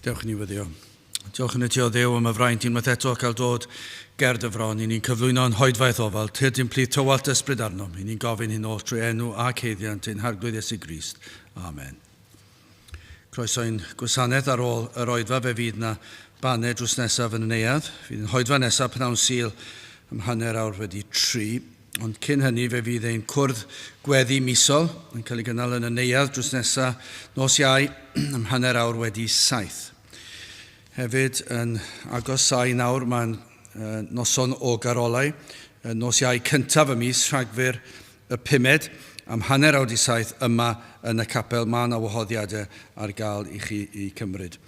Diolch ni weddio. Diolch yn y ti o Dduw am y fraint i'n eto cael dod ger dy fron. I ni'n cyflwyno'n hoedfaith ofal. Tyd i'n plith tywalt ysbryd arnom. I ni'n gofyn hyn oll trwy enw a ceiddiant ein harglwydd Iesu Grist. Amen. Croeso'n gwasanaeth ar ôl yr oedfa fe fydd na baned drws nesaf yn y neuadd. Fydd yn hoedfa nesaf pnawn Sul ym hanner awr wedi 3. Ond cyn hynny fe fydd ein cwrdd gweddi misol yn cael ei gynnal yn y neuadd drws nesaf nos Iau ym hanner awr wedi 7. Hefyd yn agosau nawr mae'n noson o garolau, nos Iau cyntaf y mis Rhagfyr y 5 am hanner awr 7 yma yn y capel. Mae yna wahoddiadau ar gael i chi i cymryd.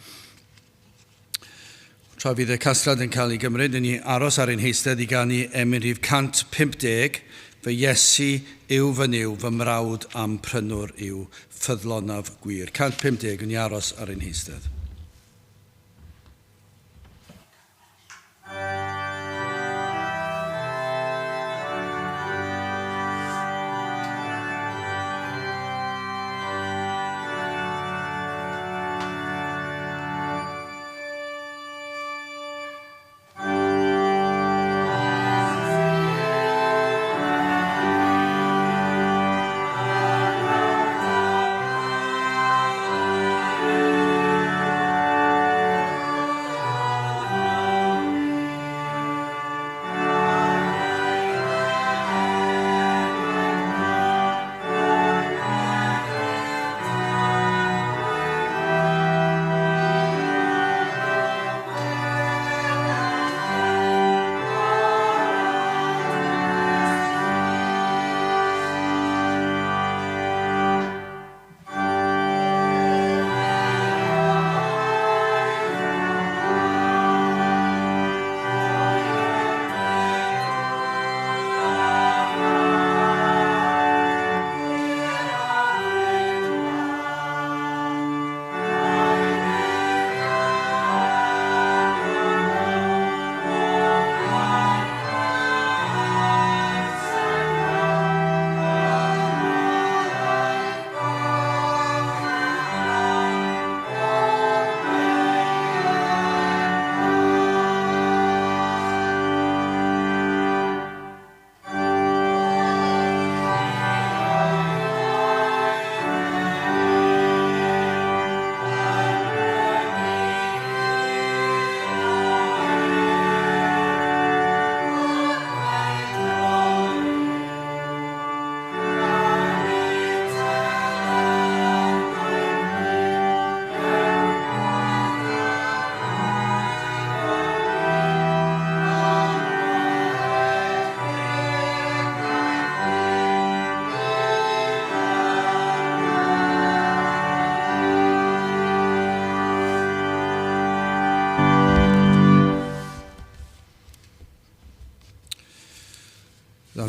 Tra fydd y casgliad yn cael ei gymryd, ni aros ar ein heistedd i ganu Emrif 150, fy Iesu yw fy niw, fy mrawd am prynwr yw, ffyddlonaf gwir. 150 ni aros ar ein heistedd.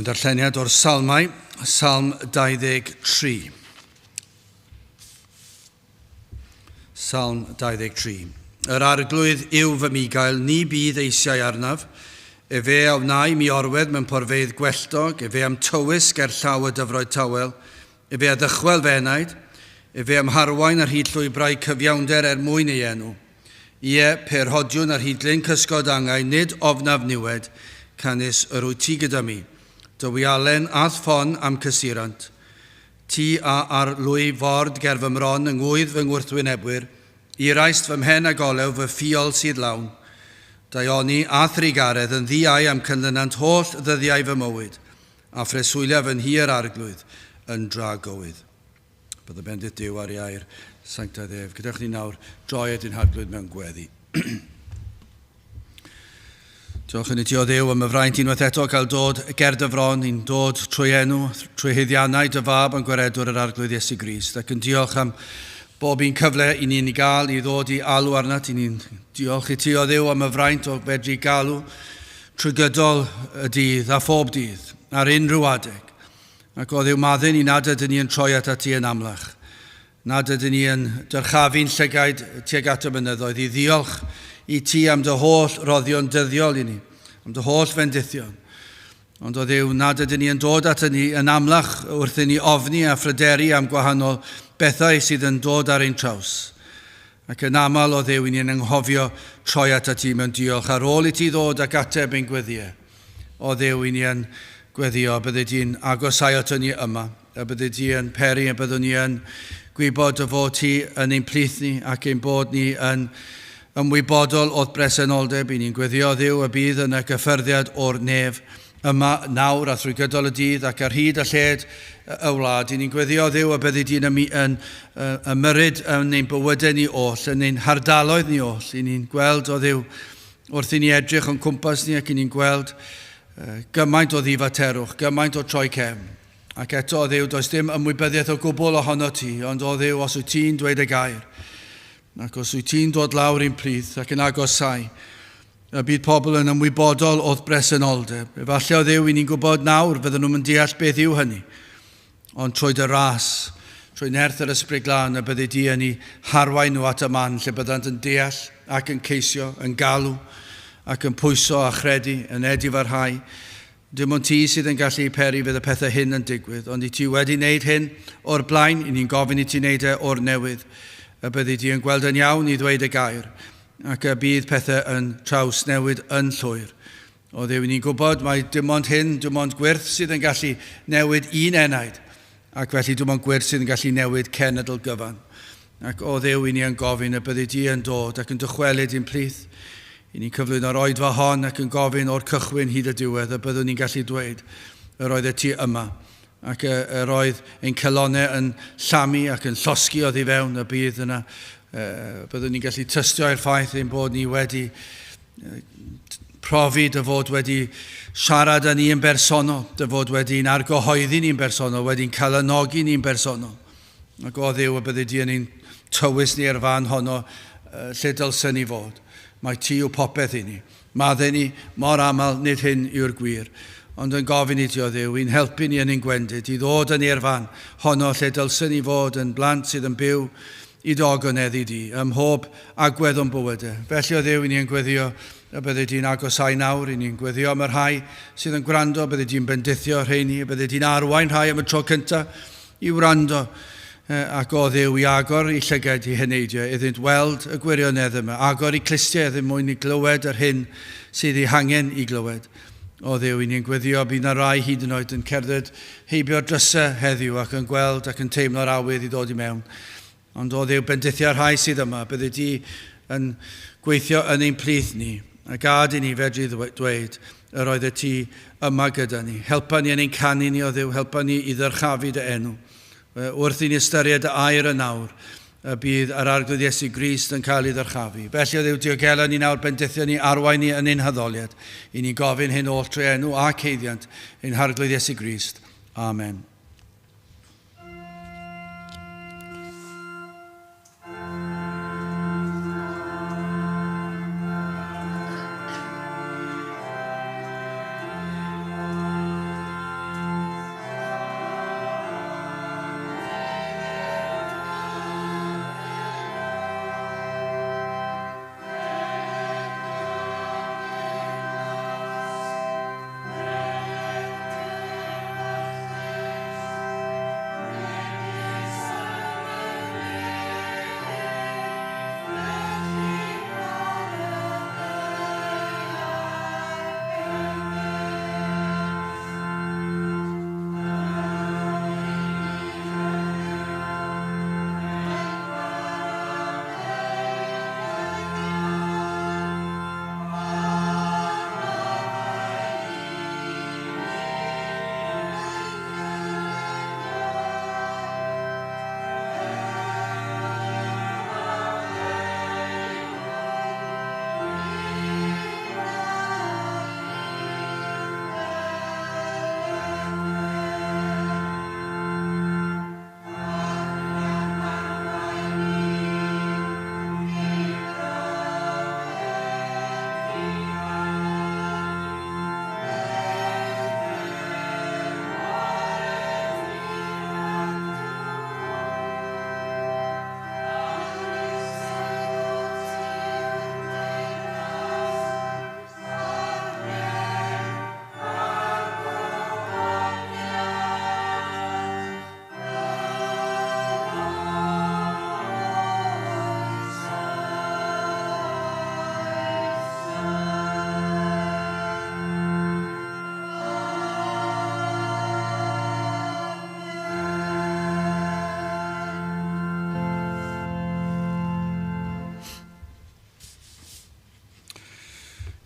Darlleniad o'r Salmau, Salm 23. Salm 23. Yr arglwydd yw fy migael, ni bydd eisiau arnaf. Fe awnau mi orwedd mewn porfeidd gwelltog, fe am tywys ger llaw y dyfroedd tawel, fe a ddychwel fenaid, fe am harwain ar hyd llwybrau cyfiawnder mwyn ei enw. Ie, perhodiwn ar hydlyn cysgod angau, nid ofnaf niwed, canis yr wyt ti gyda mi. Dywi alen a ffon am cysirant. Ti a ar lwy ford ger fy mron yng ngwydd fy ngwrthwynebwyr, i raist fy mhen a golew fy ffiol sydd lawn. Daioni a thrigaredd yn ddiau am cynlynant holl ddyddiau fy mywyd, a phreswyliaf yn hir arglwydd yn dragowydd. Bydd y bendith Duw ar iair Sanctaidd Ef. Gyda'ch ni nawr droed ein harglwydd mewn gweddi. Diolch yn y ti o Dduw am y fraint unwaith eto cael dod ger dy fron, ni'n dod trwy enw, trwy hyddiannau dy fab yn gwaredwr yr arglwydd Iesu Grist. Ac yn diolch am bob un cyfle i ni'n ei gael i ddod i alw arnat. Ni'n diolch i ti o Dduw am y fraint o fedru galw trwy gydol y dydd a phob dydd ar unrhyw adeg. Ac o Dduw maddyn i nad ydyn ni yn troi at ti yn amlach. Nad ydyn ni yn dyrchafu'n llygaid tuag at y mynyddoedd i ddiolch i ti am dy holl roddion dyddiol i ni, am dy holl fendithion. Ond o Dduw, nad ydyn ni yn dod at ni yn amlach wrth i ni ofni a phryderi am gwahanol bethau sydd yn dod ar ein traws. Ac yn aml o Dduw, ni'n anghofio troi at y ti mewn diolch ar ôl i ti ddod ac ateb ein gweddiau. O Dduw, ni'n gweddio, bydde di'n agosau at ni yma, a bydde di'n peri, a byddwn ni yn gwybod y fod ti yn ein plith ni ac ein bod ni yn ymwybodol o'r bresenoldeb. I ni'n gweddio, Dduw, y bydd yn y gyffyrddiad o'r nef yma nawr a trwy gydol y dydd ac ar hyd a lled y wlad. I ni'n gweddio, Dduw, a bydde di'n ymyryd yn ein bywydau ni oll, yn ein hardaloedd ni oll. I ni'n gweld, o Dduw, wrth i ni edrych yn cwmpas ni ac i ni'n gweld gymaint o ddifaterwch, gymaint o troi cefn. Ac eto, o Dduw, does dim ymwybyddiaeth o gwbl ohono ti, ond o Dduw, os wyt ti'n dweud y gair, ac os wyt ti'n dod lawr i'n plith ac yn agosau, y bydd pobl yn ymwybodol o'r bresenoldeb. Efallai, o Dduw, i ni'n gwybod nawr fydden nhw'n deall beth yw hynny. Ond trwy dy ras, trwy nerth yr ysbryd glân, y bydde di yn ei harwain nhw at y man, lle byddant yn deall ac yn ceisio, yn galw ac yn pwyso a chredu, yn edifarhau. Dim ond ti sydd yn gallu peri fydd y pethau hyn yn digwydd, ond i ti wedi wneud hyn o'r blaen, i ni'n gofyn i ti wneud e o'r newydd. Y bydde ti yn gweld yn iawn i ddweud y gair, ac y bydd pethau yn traws newid yn llwyr. O Dduw, ni'n gwybod mae dim ond hyn, dim ond gwyrth sydd yn gallu newid un enaid, ac felly dim ond gwyrth sydd yn gallu newid cenedl gyfan. Ac o Dduw, i ni yn gofyn y bydde ti yn dod ac yn dychwelyd i'n plith. I ni'n cyflwyno'r oedfa hon ac yn gofyn o'r cychwyn hyd y diwedd y byddwn ni'n gallu dweud yr oedd y ti yma ac yr oedd ein celonau yn llamu ac yn llosgu oddi fewn y bydd yna. Byddwn ni'n gallu tystio i'r ffaith ein bod ni wedi profi dy fod wedi siarad â ni yn bersonol, dy fod wedi'n argyhoeddi ni'n bersonol, wedi'n cael ynogi ni'n bersonol. Ac o Dduw y bydde di yn ein tywys ni ar fan honno lle dylsen ni fod. Mae ti yw popeth i ni. Madde ni mor aml, nid hyn yw'r gwir. Ond yn gofyn i ti o Dduw, i'n helpu ni yn ein gwendid, i ddod yn i'r fan honno lle dylsen ni fod yn blant sydd yn byw i dogoneddi di, ym mhob agwedd o'n bywydau. Felly o Dduw, i ni'n gweddio y bydde di'n agosau nawr, i ni'n gweddio am y rhai sydd yn gwrando, bydde di'n bendithio rheini, bydde di'n arwain rhai am y tro cyntaf i wrando. Ac o Dduw i agor i llyged i hyneidio, iddynt weld y gwirionedd yma, agor i clistiau iddyn mwyn i glywed yr hyn sydd ei hangen i glywed. O Dduw, i ni'n gweddio bydd na rai hyd yn oed yn cerdded heibio'r drysau heddiw ac yn gweld ac yn teimlo'r awydd i ddod i mewn. Ond o Dduw, bendithio'r rhai sydd yma, bydde di yn gweithio yn ein plith ni, a gad i ni fedru dweud yr oedd y ti yma gyda ni. Helpa ni yn ein canu ni o Dduw, helpa ni i ddyrchafu dy enw. Wrth i ni ystyried y air y nawr, bydd yr arglwydd Iesu Grist yn cael ei ddyrchafu. Felly o Dduw, diogela ni nawr bendithio ni, arwain ni yn ein hyddoliad. I ni gofyn hyn oll trwy enw a ceiddiant, ein arglwydd Iesu Grist. Amen.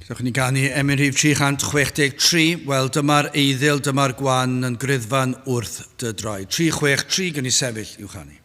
Dewch ni ganu emyn rhif 363, wel dyma'r eiddyl, dyma'r gwan yn gryddfan wrth dy droed. 363 gan i sefyll i'w chanu.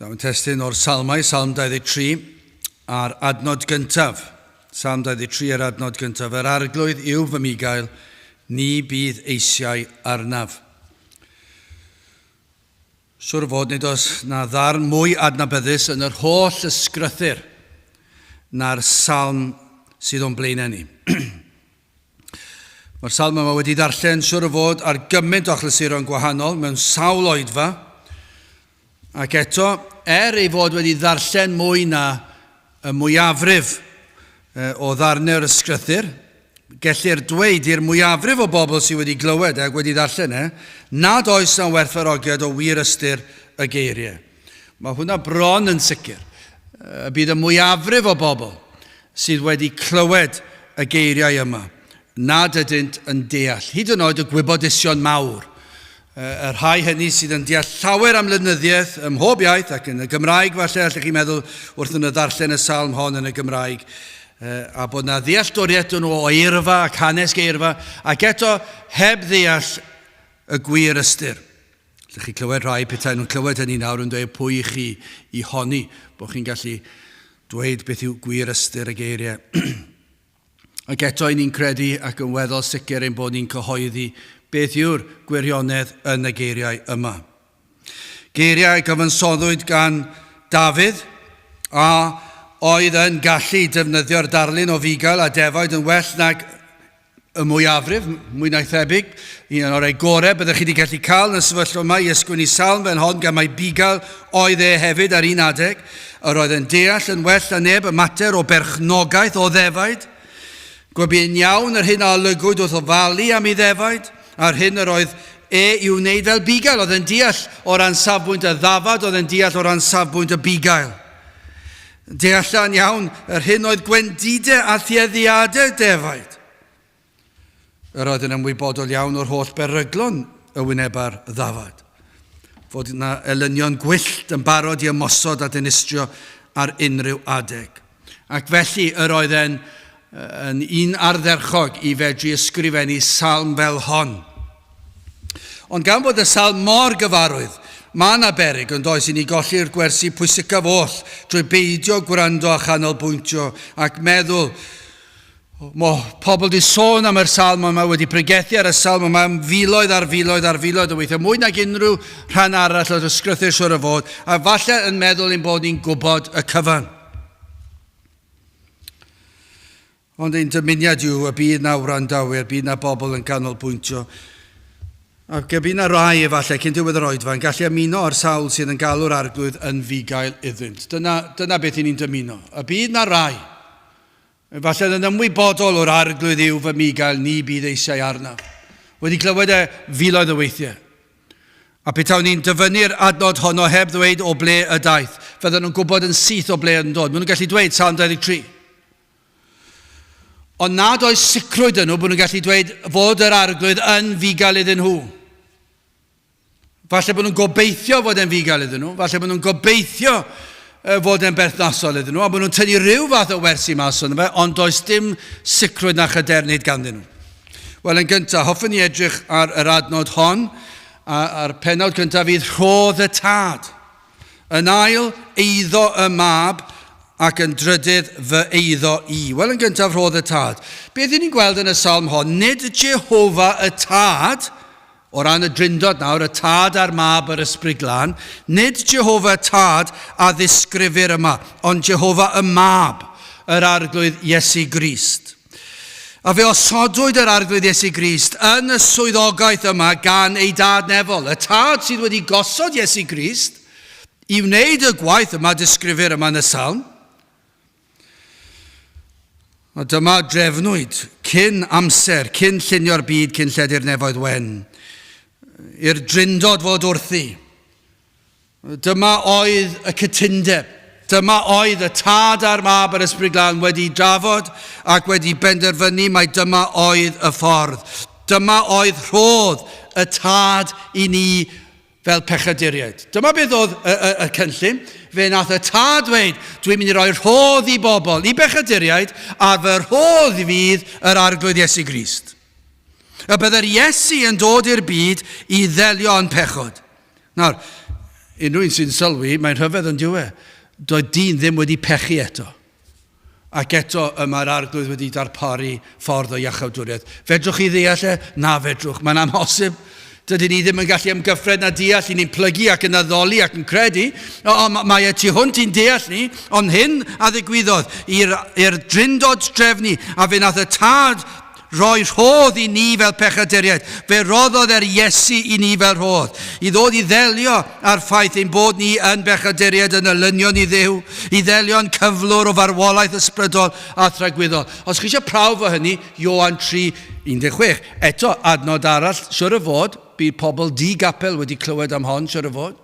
Dawn testyn o'r salmau, Salm 23, a'r adnod gyntaf. Salm 23 ar adnod gyntaf. Yr arglwydd yw fy migael, ni bydd eisiau arnaf. Siwr fod nid oes na ddarn mwy adnabyddus yn yr holl ysgrythyr na'r salm sydd o'n blaenau ni. Mae'r salm yma wedi darllen siwr fod ar gymaint o achlasuron gwahanol mewn sawl oedfa, ac eto, ei fod wedi ddarllen mwy na y mwyafrif o ddarnau'r ysgrythyr, gellir dweud i'r mwyafrif o bobl sydd wedi glywed ac wedi ddarllen nad oes na werthfawrogiad o wir ystyr y geiriau. Mae hwnna bron yn sicr. Bydd y mwyafrif o bobl sydd wedi clywed y geiriau yma nad ydynt yn deall. Hyd yn oed y gwybodaethau mawr. Y rhai hynny sydd yn deall llawer am lynyddiaeth ym mhob iaith ac yn y Gymraeg falle, allwch chi'n meddwl wrth yn y ddarllen y salm hon yn y Gymraeg, a bod na ddealltwriaeth nhw o eirfa ac hanes geirfa, ac eto heb ddeall y gwir ystyr. Allwch chi clywed rhai petai nhw'n clywed hynny nawr yn dweud pwy chi i honni, bod chi'n gallu dweud beth yw gwir ystyr y geiriau. Ac eto ni'n credu ac yn weddol sicr ein bod ni'n cyhoeddi beth yw'r gwirionedd yn y geiriau yma. Geiriau gyfansoddwyd gan Dafydd, a oedd yn gallu defnyddio'r darlun o fugail a defaid yn well nag y mwyafrif, mwy na'i thebyg. Un o'r ei gorau byddwch chi wedi gallu cael yn y sefyllfa yma i ysgwynnu salm fel hon gan mai bugail oedd hefyd ar un adeg. Yr oedd yn deall yn well na neb y mater o berchnogaeth o ddefaid. Gwybyn iawn yr hyn a olygwyd wrth ofalu am ei ddefaid, a'r hyn yr oedd i wneud fel bugail. Oedd yn deall o ran safbwynt y ddafad, oedd yn deall o ran safbwynt y bugail. Deallan iawn yr hyn oedd gwendidau a thueddiadau defaid. Yr oedd yn ymwybodol iawn o'r holl beryglon y wyneb ar ddafad. Fod yna elynion gwyllt yn barod i ymosod a dinistrio ar unrhyw adeg. Ac felly yr oedd yn un ardderchog i fedru ysgrifennu salm fel hon. Ond gan bod y salm mor gyfarwydd, mae yna beryg yn does i ni golli'r gwersi pwysicaf oll drwy beidio gwrando a chanolbwyntio ac meddwl mae pobl di sôn am yr salm yma wedi pregethu ar y salm yma am filoedd ar filoedd ar filoedd o weithiau mwy nag unrhyw rhan arall o'r ysgrythur siwr o fod a falle yn meddwl ein bod ni'n gwybod y cyfan. Ond ein dymuniad yw y bydd na wrandawyr, bydd na bobl yn canolbwyntio. Ac bydd na rai efallai cyn diwedd yr oedfa yn gallu ymuno o'r sawl sydd yn galw'r arglwydd yn fugail iddynt. Dyna beth i ni'n dymuno. Y bydd na rai. Efallai yn ymwybodol o'r arglwydd yw fy migael ni bydd eisiau arnaf. Wedi clywed filoedd o weithiau. A petaw ni'n dyfynnu'r adnod honno heb ddweud o ble y daeth. Fydden nhw'n gwybod yn syth o ble yn dod. Maen nhw'n gallu dweud Psalm 23. Ond nad oes sicrwydd yn nhw bod nhw'n gallu dweud fod yr arglwydd yn fugail iddyn nhw. Falle bod nhw'n gobeithio fod e'n fugail iddyn nhw. Falle bod nhw'n gobeithio fod e'n berthnasol iddyn nhw. A bod nhw'n tynnu rhyw fath o wersi mas o'n fe, ond does dim sicrwydd na chydernid ganddyn nhw. Wel, yn gyntaf, hoffwn i edrych ar yr adnod hon, a'r pennod gyntaf fydd rhodd y tad. Yn ail, eiddo y mab, ac yn drydydd fy eiddo i. Wel, yn gyntaf rhodd y tad. Beth ni'n gweld yn y salm hon, nid Jehova y tad, o ran y drindod nawr, y tad a'r mab yr ysbryd glân, nid Jehova y tad a ddisgrifir yma, ond Jehova y mab, yr arglwydd Iesu Grist. A fe osodwyd yr arglwydd Iesu Grist yn y swyddogaeth yma gan ei dad nefol. Y tad sydd wedi gosod Iesu Grist i wneud y gwaith yma disgrifir yma yn y salm. A dyma drefnwyd cyn amser, cyn llunio'r byd, cyn lledu'r nefoedd wen, i'r drindod fod wrthi. Dyma oedd y cytundeb. Dyma oedd y tad a'r mab yr ysbryd glân wedi drafod ac wedi benderfynu mai dyma oedd y ffordd. Dyma oedd rhodd y tad i ni fel pechaduriaid. Dyma beth oedd y cynllun. Fe nath y tad dweud, dwi'n mynd i roi rhodd i bobl, i bechaduriaid, a fy rhodd fydd yr arglwydd Iesu Grist. Y byddai'r Iesu yn dod i'r byd i ddelio yn pechod. Nawr, unrhyw un sy'n sylwi, mae'n rhyfedd yn diwe. Doedd dyn ddim wedi pechu eto. Ac eto mae'r arglwydd wedi darparu ffordd o iachawdwriaeth. Fedrwch chi ddeall e? Na fedrwch. Mae'n amhosib. Dydyn ni ddim yn gallu ymgyffred na deall i ni'n plygu ac yn addoli ac yn credu. Mae e tu hwnt i'n deall ni, ond hyn a ddigwyddodd i'r drindod drefnu, a fe nath y tad roi rhodd i ni fel pechaduriaid. Fe roddodd Iesu i ni fel rhodd. I ddod i ddelio ar ffaith ein bod ni yn bechaduriaid yn olynion i Dduw, i ddelio'n cyflwr o farwolaeth ysbrydol a thragwyddol. Os chi eisiau prawf o hynny, Ioan 3:16. Eto, adnod arall, siwr o fod, bydd pobl di-gapel wedi clywed am hon, siwr o fod.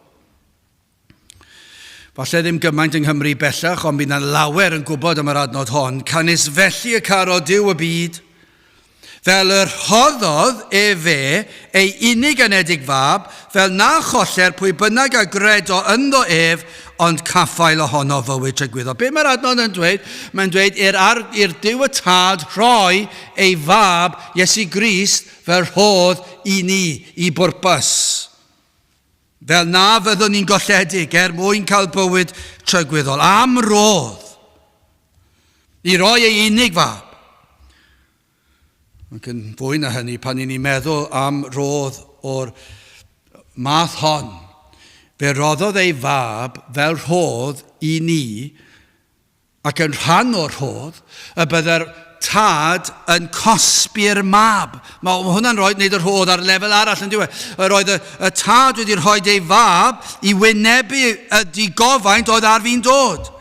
Falle ddim gymaint yng Nghymru bellach, ond bydd na lawer yn gwybod am yr adnod hon. Canis felly y caro Duw y byd, fel yr rhoddodd fe ei unig anedig fab, fel na choller pwy bynnag a gredo ynddo ond caffael ohono fywyd trygwyddo. Be mae'r adnod yn dweud? Mae'n dweud i'r Duw y tad rhoi ei fab, Iesu Grist, fel rhodd i ni, i bwrpas. Fel na fyddwn ni'n golledig mwyn cael bywyd trygwyddol. Am rodd. I roi ei unig fab. Ac yn fwy na hynny, pan ni'n meddwl am rodd o'r math hon, fe roddodd ei fab fel rhodd i ni, ac yn rhan o'r rhodd, y byddai'r tad yn cosbi'r mab. Mae hwnna'n rhoi wneud yr rhodd ar lefel arall yn diwedd. Roedd y tad wedi rhoi ei fab i wynebu y digofaint oedd ar fi'n dod.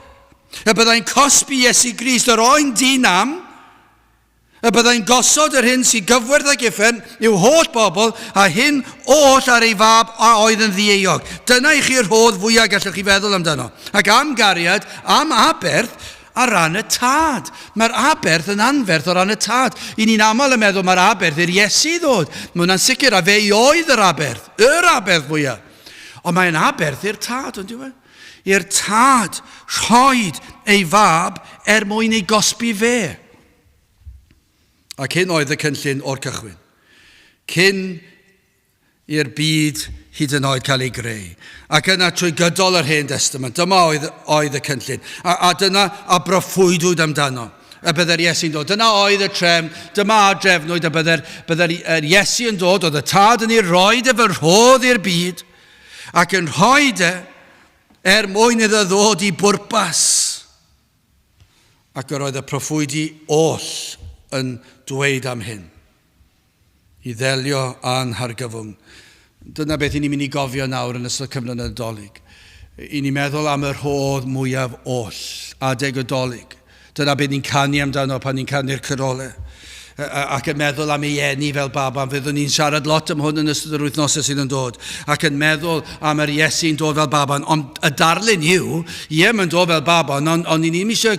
Y byddai'n cosbi Iesu Grist, yr oen dynam, y byddai'n gosod yr hyn sy'n gyfwerth ag uffen i'w holl bobl, a hyn oll ar ei fab a oedd yn ddieog. Dyna i chi'r rhodd fwyaf gallwch chi feddwl amdano. Ac am gariad, am aberth, ar ran y tad. Mae'r aberth yn anferth o ran y tad. I ni'n aml yn meddwl mae'r aberth i'r Iesu ddod. Mae hwnna'n sicr, a fe oedd yr aberth fwyaf. Ond mae'n aberth i'r tad, ond yw e? I'r tad rhoed ei fab mwyn ei gosbi fe. Ac hyn oedd y cynllun o'r cychwyn. Cyn i'r byd hyd yn oed cael ei greu. Ac yna trwy gydol yr Hen Testament, dyma oedd y cynllun. A dyna a broffwydwyd amdano. Y bydde'r Iesu'n dod. Dyna oedd y trefn, dyma a drefnwyd a bydde'r Iesu yn dod, oedd y tad yn ei roed fy rhodd i'r byd, ac yn rhoed mwyn iddo ddod i bwrpas. Ac yr oedd y proffwydi oll yn dweud am hyn. I ddelio a'n hargyfwng. Dyna beth i ni'n mynd i gofio nawr yn ystod cyfnod Nadolig. I ni'n meddwl am yr rhodd mwyaf oll, adeg y Dolig. Dyna beth ni'n canu amdano pan ni'n canu'r cyrolau. Ac yn meddwl am ei eni fel baban. Fyddwn ni'n siarad lot am hwn yn ystod yr wythnosau sydd yn dod. Ac yn meddwl am yr Iesu'n dod fel baban. Ond y darlun yw, mae'n dod fel baban, ond ni'n eisiau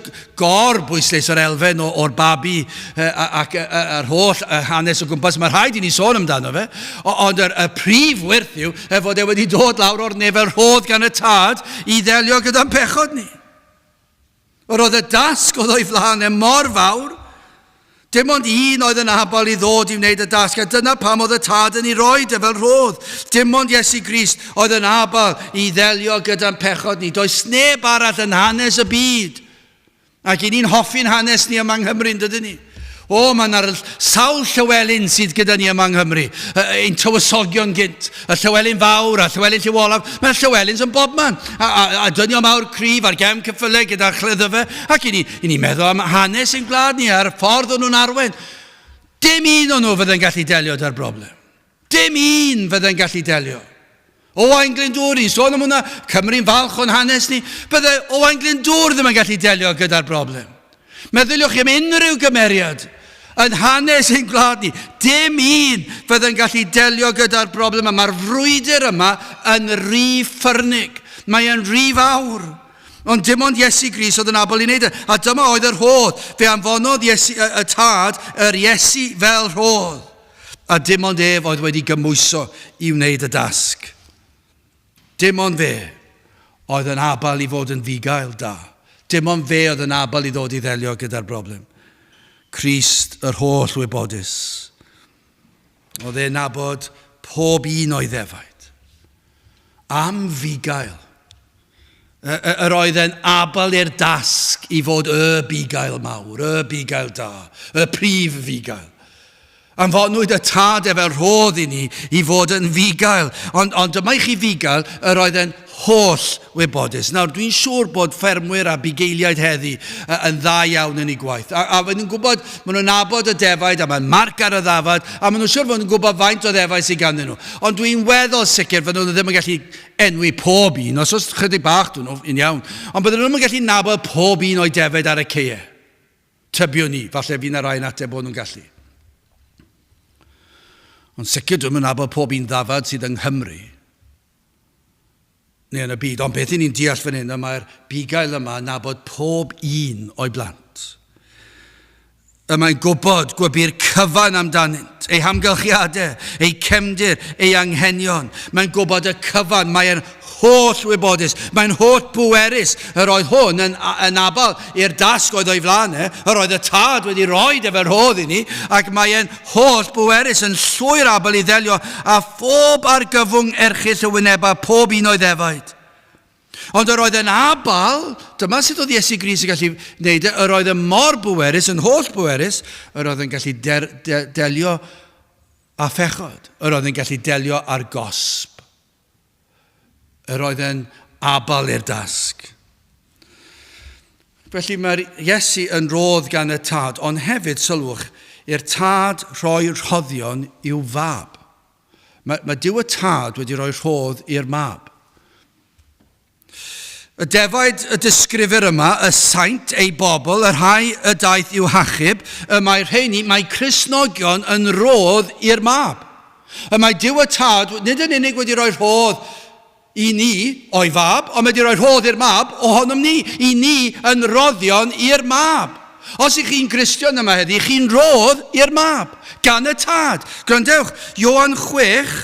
bwysleis o'r elfen o'r babi ac yr holl hanes o gwmpas. Mae rhaid i ni sôn amdano fe. Ond y prif wirth yw fod wedi dod lawr o'r nefel rhodd gan y tad i ddelio gyda'n pechod ni. Roedd y dasg oedd o'i flaen mor fawr. Dim ond un oedd yn abal i ddod i wneud y dasg, a dyna pam oedd y tad yn ei roed fel rhodd. Dim ond Iesu Grist oedd yn abal i ddelio gyda'n pechod ni. Does neb arall yn hanes y byd. Ac i ni'n hoffi'n hanes ni yma Nghymru, dydyn ni. Mae yna'r sawl Llywelyn sydd gyda ni yma Nghymru. Ein tywysogion gynt. Y Llywelyn fawr a Llywelyn Llywolaf. Mae'r Llywelyns yn bobman. A dynio mawr cryf ar gem cyffylau gyda chlyddo fe. Ac i ni meddwl am hanes ein gwlad ni ar ffordd o'n nhw'n arwen. Dim un o'n nhw fydde'n gallu delio da'r broblem. Dim un fydde'n gallu delio. Owain Glyndŵr, ni'n sôn am hwnna, Cymru'n falch o'n hanes ni. Bydde Owain Glyndŵr ddim yn gallu delio gyda'r broblem. Meddyliwch am unrhyw gymeriad yn hanes ein gwlad ni, dim un fydde'n gallu delio gyda'r broblem yma. Mae'r frwydr yma yn rhy ffyrnig. Mae'n rhy fawr. Ond dim ond Iesu Grist oedd yn abal i wneud. A dyma oedd yr rhodd. Fe anfonodd y tad yr Iesu fel rhodd. A dim ond ef oedd wedi gymwyso i wneud y dasg. Dim ond fe oedd yn abal i fod yn ddigael da. Dim ond fe oedd yn abal i ddod i ddelio gyda'r broblem. Crist yr holl wybodus. Oedd e'n nabod pob un o'i ddefaid. Am fugail. Yr oedd e'n abal i'r dasg i fod y bugail mawr, y bugail da, y prif fugail. Anfonwyd y tad fel rhodd i ni i fod yn fugail. Ond dyma i chi fugail, yr oedd e'n holl wybodus. Nawr, dwi'n siŵr bod ffermwyr a bugeiliaid heddi yn dda iawn yn ei gwaith. A maen nhw'n gwybod, maen nhw'n nabod y defaid, a mae'n marc ar y ddafad, a maen nhw'n siŵr bod nhw'n gwybod faint o defaid sydd ganddyn nhw. Ond dwi'n weddol sicr fod nhw ddim yn gallu enwi pob un, os oes chydig bach dwi'n yn iawn. Ond bydden nhw'n gallu nabod pob un o'i defaid ar y ceia. Tybiwn ni, falle fi'n ar rhain ateb bod nhw'n gallu. Ond sicr dwi'n nabod pob un ddafad sydd yng Nghymru neu yn y byd, ond beth ni'n deall fan hyn, mae'r bugail yma nabod pob un o'i blant. Mae'n gwybod gwybu'r cyfan amdanynt, ei hamgylchiadau, ei cefndir, ei anghenion. Mae'n gwybod y cyfan, mae'n holl wybodus, mae'n holl bwerus. Yr oedd hwn yn abal i'r dasg oedd o'i flaen, yr oedd y tad wedi roed efo'r rhodd i ni, ac mae'n holl bwerus yn llwyr abal i ddelio a phob argyfwng erchill y wyneba, pob un o'i ddefaid. Ond yr oedd yn abal, dyma sut oedd Iesu Grist yn gallu wneud, yr oedd yn mor bwerus, yn holl bwerus, yr oedd yn gallu delio a phechod, yr oedd yn gallu delio ar gosb. Yr oedd yn abal i'r dasg. Felly mae'r Iesu yn rodd gan y tad, ond hefyd, sylwch, i'r tad rhoi rhoddion i'w fab. Mae Duw y tad wedi rhoi rhodd i'r mab. Y defaid y disgrifir yma, y saint, ei bobl, yr rhai y daeth i'w hachub, mae'r rheini, mae Cristnogion yn rodd i'r mab. Mae Duw y tad, nid yn unig wedi rhoi rhodd i ni o'i fab, ond wedi rhoi rhodd i'r mab ohonom ni, i ni yn roddion i'r mab. Os ych chi'n Gristion yma heddi, chi'n rodd i'r mab, gan y tad. Grandewch, Ioan 6,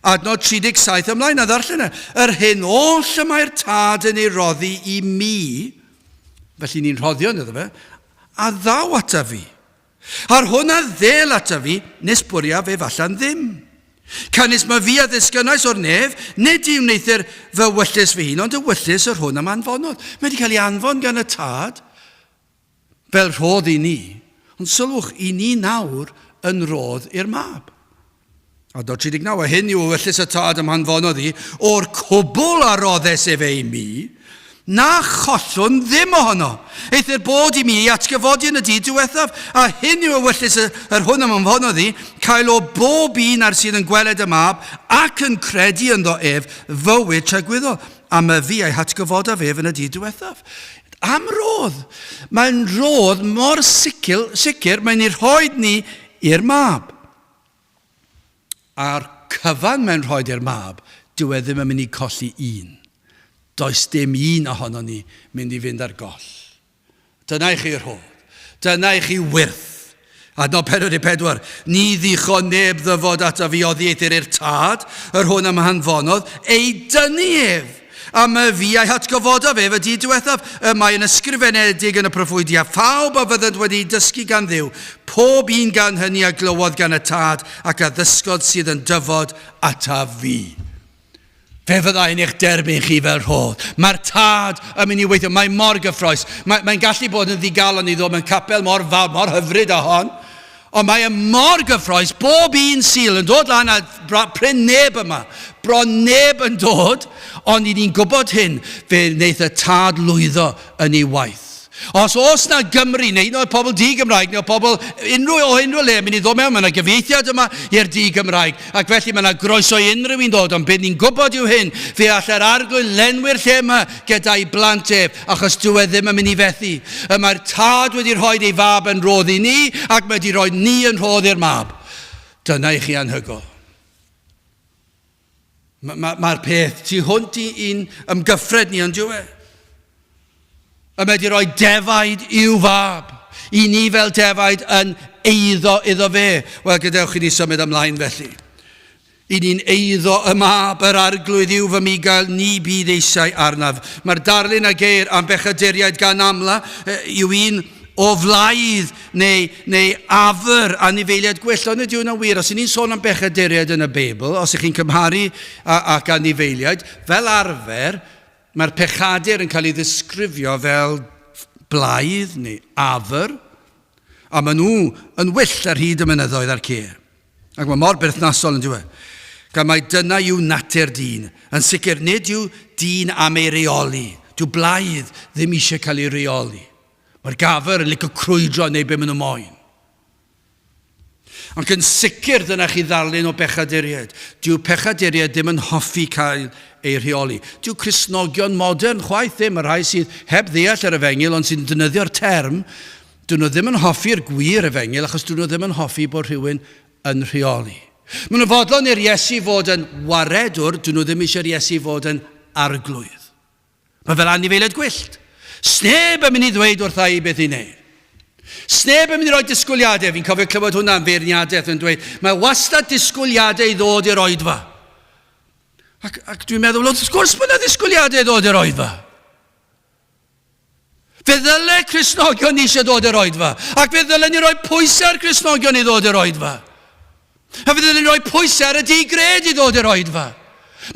Adnod 37 ymlaen, a ddarllen e. Yr hyn oll y mae'r tad yn ei roddi i mi, felly ni'n roddio yn iddo fe, a ddaw ata fi. Ar hwnna ddel ata fi, nes bwria fe fallan ddim. Canis mae fi a ddisgynnais o'r nef, nid yw wneithir fy wyllus fy hun, ond y wyllus yr hwn am anfonod. Mae wedi cael ei anfon gan y tad, fel rhodd i ni. Ond sylwch, i ni nawr yn rodd i'r mab. A do 39, a hyn yw wyllus y tad am anfonodd i, o'r cwbl a roddes e fe i mi, na chollwn ddim ohono. Eithir bod i mi i atgyfodi yn y dyd diwethaf, a hyn yw wyllus yr hwn am anfonodd i, cael o bob un ar sydd yn gweled y mab, ac yn credu ynddo ef fywyd tragwyddol, a mae fi a'i hatgyfodaf ef yn y dyd diwethaf. Am rodd. Mae'n rodd mor sicr mae'n ei rhoi ni i'r mab. A'r cyfan mae'n rhoi i'r mab, dyw e ddim yn mynd i colli un. Does dim un ohono ni mynd i fynd ar goll. Dyna i chi'r rhodd. Dyna i chi wyrth. Adnod 44, ni ddicho neb ddyfod ata fi oddiaethir i'r tad, yr hwn am hanfonodd, ei dynnu ef. A mae fi a'i hatgyfodaf ef y dyd diwethaf. Mae'n ysgrifenedig yn y proffwydiau. Phawb a fyddant wedi dysgu gan Dduw. Pob un gan hynny a glywodd gan y tad ac a ddysgod sydd yn dyfod ata fi. Fe fyddai'n eich derbyn chi fel rhodd. Mae'r tad yn mynd i weithio. Mae mor gyffroes. Mae'n gallu bod yn ddigalon i ddod mewn capel mor fawr, mor hyfryd a hon. Ond mae mor gyffroes, bob un syl yn dod lan a pryn neb yma. Bron neb yn dod, ond i ni'n gwybod hyn, fe wneith y tad lwyddo yn ei waith. Os na Gymru, neu un o'r pobl di-Gymraeg, neu pobl unrhyw le, mynd i ddod mewn, mae yna gyfieithiad yma i'r di-Gymraeg, ac felly mae yna groeso i unrhyw un dod, ond beth ni'n gwybod yw hyn, fe allai'r arglwydd lenwi'r lle yma gyda'i blant ef, achos dyw e ddim yn mynd i fethu. Mae'r tad wedi rhoi ei fab yn rodd i ni, ac mae wedi rhoi ni yn rodd i'r mab. Dyna i chi anhygoel. Mae'r peth tu hwnt i un ymgyffred ni, ond dyw e. A mae wedi rhoi defaid i'w fab. I ni fel defaid yn eiddo iddo fe. Wel, gadewch i ni symud ymlaen felly. I ni'n eiddo y mab, yr arglwydd i'w fy migael, ni byd eisiau arnaf. Mae'r darlun a geir am bechaduriaid gan amla yw un o flaidd neu afr anifeiliaid gwell. Ond ydy hwnna'n wir, os ni'n sôn am bechaduriaid yn y Beibl, os ych chi'n cymharu ac anifeiliaid, fel arfer, mae'r pechadur yn cael ei ddisgrifio fel blaidd neu afr, a maen nhw yn wyll ar hyd y mynyddoedd a'r cer. Ac mae mor berthnasol yn dweud. Gan mae dyna yw natur dyn. Yn sicr, nid yw dyn am ei reoli. Dyw blaidd ddim eisiau cael ei reoli. Mae'r gafr yn licio crwydro neu be maen nhw moyn. Ond yn sicr dyna chi ddarlun o bechaduriaid. Dyw pechaduriaid ddim yn hoffi cael ei rheoli. Dyw Cristnogion modern chwaith ddim, y rhai sydd heb ddeall yr efengil ond sy'n defnyddio'r term, dyn nhw ddim yn hoffi'r gwir efengil achos dyn nhw ddim yn hoffi bod rhywun yn rheoli. Maen nhw fodlon i'r Iesu fod yn waredwr, dyn nhw ddim eisiau'r Iesu fod yn arglwydd. Mae fel anifeiliaid gwyllt. Sneb yn mynd i ddweud wrtha i beth i wneud. Sneb yn mynd i roi disgwyliadau. Fi'n cofio clywed hwnna yn feirniadaeth yn dweud, mae wastad disgwyliadau i ddod i'r oedfa. Ac dwi'n meddwl, wrth gwrs bod yna disgwyliadau i ddod i'r oedfa. Fe ddyle Cristnogion eisiau dod i'r oedfa. Ac fe ddyle ni roi pwysau ar Cristnogion i ddod i'r oedfa. A fe ddyle ni roi pwysau ar y di-gred i ddod i'r oedfa.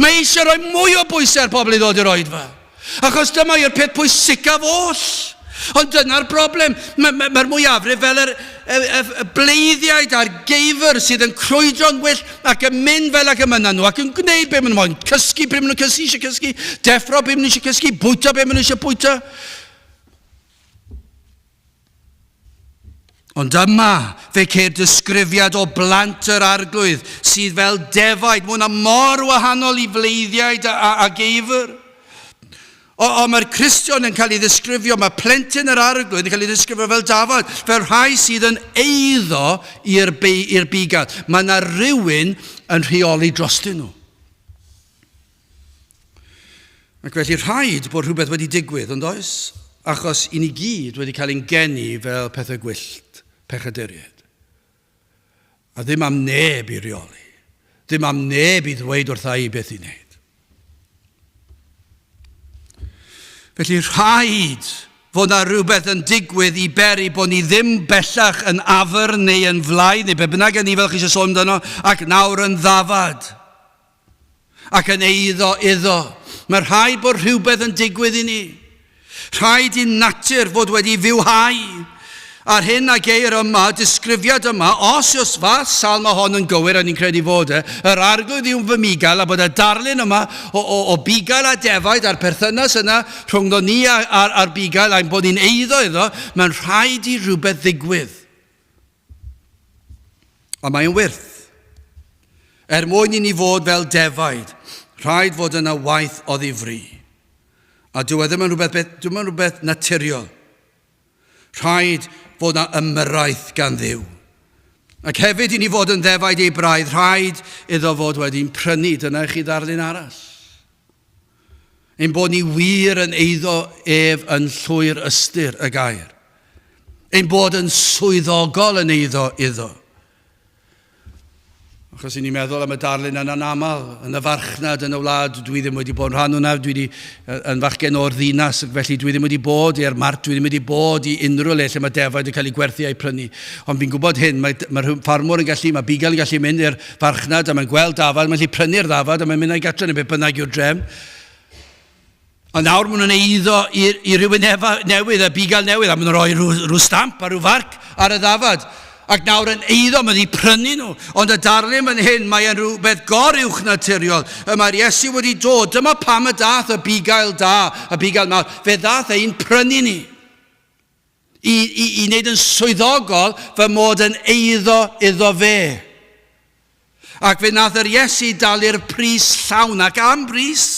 Mae eisiau roi mwy o bwysau ar pobl i ddod i'r oedfa. Achos dyma yw'r peth pwysicaf oll. Ond dyna'r broblem. Mae'r mwyafrif fel y bleiddiaid a'r geifr sydd yn crwydro'n wyll ac yn mynd fel ac yn mynd nhw ac yn gwneud be maen nhw'n cysgu, be maen nhw'n eisiau cysgu, deffro be maen nhw eisiau cysgu, bwyta be maen nhw eisiau bwyta. Ond yma fe ceir disgrifiad o blant yr arglwydd sydd fel defaid. Mae hwnna mor wahanol i bleiddiaid a geifr. O mae'r Cristion yn cael ei ddisgrifio, mae plentyn yr arglwydd yn cael ei ddisgrifio fel dafod, fel rhai sydd yn eiddo i'r bigad. Mae yna rhywun yn rheoli drostyn nhw. Ac felly rhaid bod rhywbeth wedi digwydd, ond oes? Achos i ni gyd wedi cael ein geni fel pethau gwyllt, pechaduriaid. A ddim am neb i reoli. Ddim am neb i ddweud wrtha i beth i wneud. Felly rhaid fod na rhywbeth yn digwydd i beri bod ni ddim bellach yn afr neu yn flaen, neu be bynnag yn ni fel chi eisiau sôn amdano, ac nawr yn ddafad, ac yn eiddo iddo. Mae rhaid bod rhywbeth yn digwydd i ni. Rhaid i natur fod wedi fywhau. A'r hyn a geir yma, disgrifiad yma, os yw'r fath salm hon yn gywir, a ni'n credu fod yr arglwydd yw'n fy Migael, a bod y darlun yma o Bigael a Defaid a'r perthynas yna rhwng ni a'r Bigael a'n bod ni'n eiddo iddo, mae'n rhaid i rhywbeth ddigwydd. A mae'n wyrth. Mwyn i ni fod fel Defaid, rhaid fod yna waith o ddifri. A dyw e ddim yn rhywbeth naturiol. Rhaid fod yna ymyrraeth gan Dduw. Ac hefyd i ni fod yn ddefaid ei braidd, rhaid iddo fod wedi'n prynu. Dyna chi ddarlun arall. Ein bod ni wir yn eiddo ef yn llwyr ystyr y gair. Ein bod yn swyddogol yn eiddo iddo. Achos i ni'n meddwl am y darlun yna'n aml, yn y farchnad, yn y wlad, dwi ddim wedi bod yn rhan hwnna, dwi wedi yn fachgen o'r ddinas, felly dwi ddim wedi bod i'r mart, dwi ddim wedi bod i unrhyw le lle mae defaid yn cael ei gwerthu a'i prynu. Ond fi'n gwybod hyn, mae'r ffarmwr yn gallu, mae Bigael yn gallu mynd i'r farchnad, a mae'n gweld dafad, mae'n gallu prynu'r dafad, a mae'n mynd a'i gatra neu beth bynnag yw'r drefn. A nawr maen nhw'n eiddo i rhywun newydd, y Bigael newydd, a maen nhw'n rhoi rhyw stamp a rhyw farc ar y dafad. Ac nawr yn eiddo, mae wedi prynu nhw. Ond y darlun yn hyn, mae e'n rhywbeth goruwch naturiol. Mae'r Iesu wedi dod. Dyma pam y dath y Bigael da, y Bigael mawr. Fe dath ein prynu ni. I wneud yn swyddogol fy mod yn eiddo iddo fe. Ac fe nath yr Iesu dalu'r pris llawn ac am bris.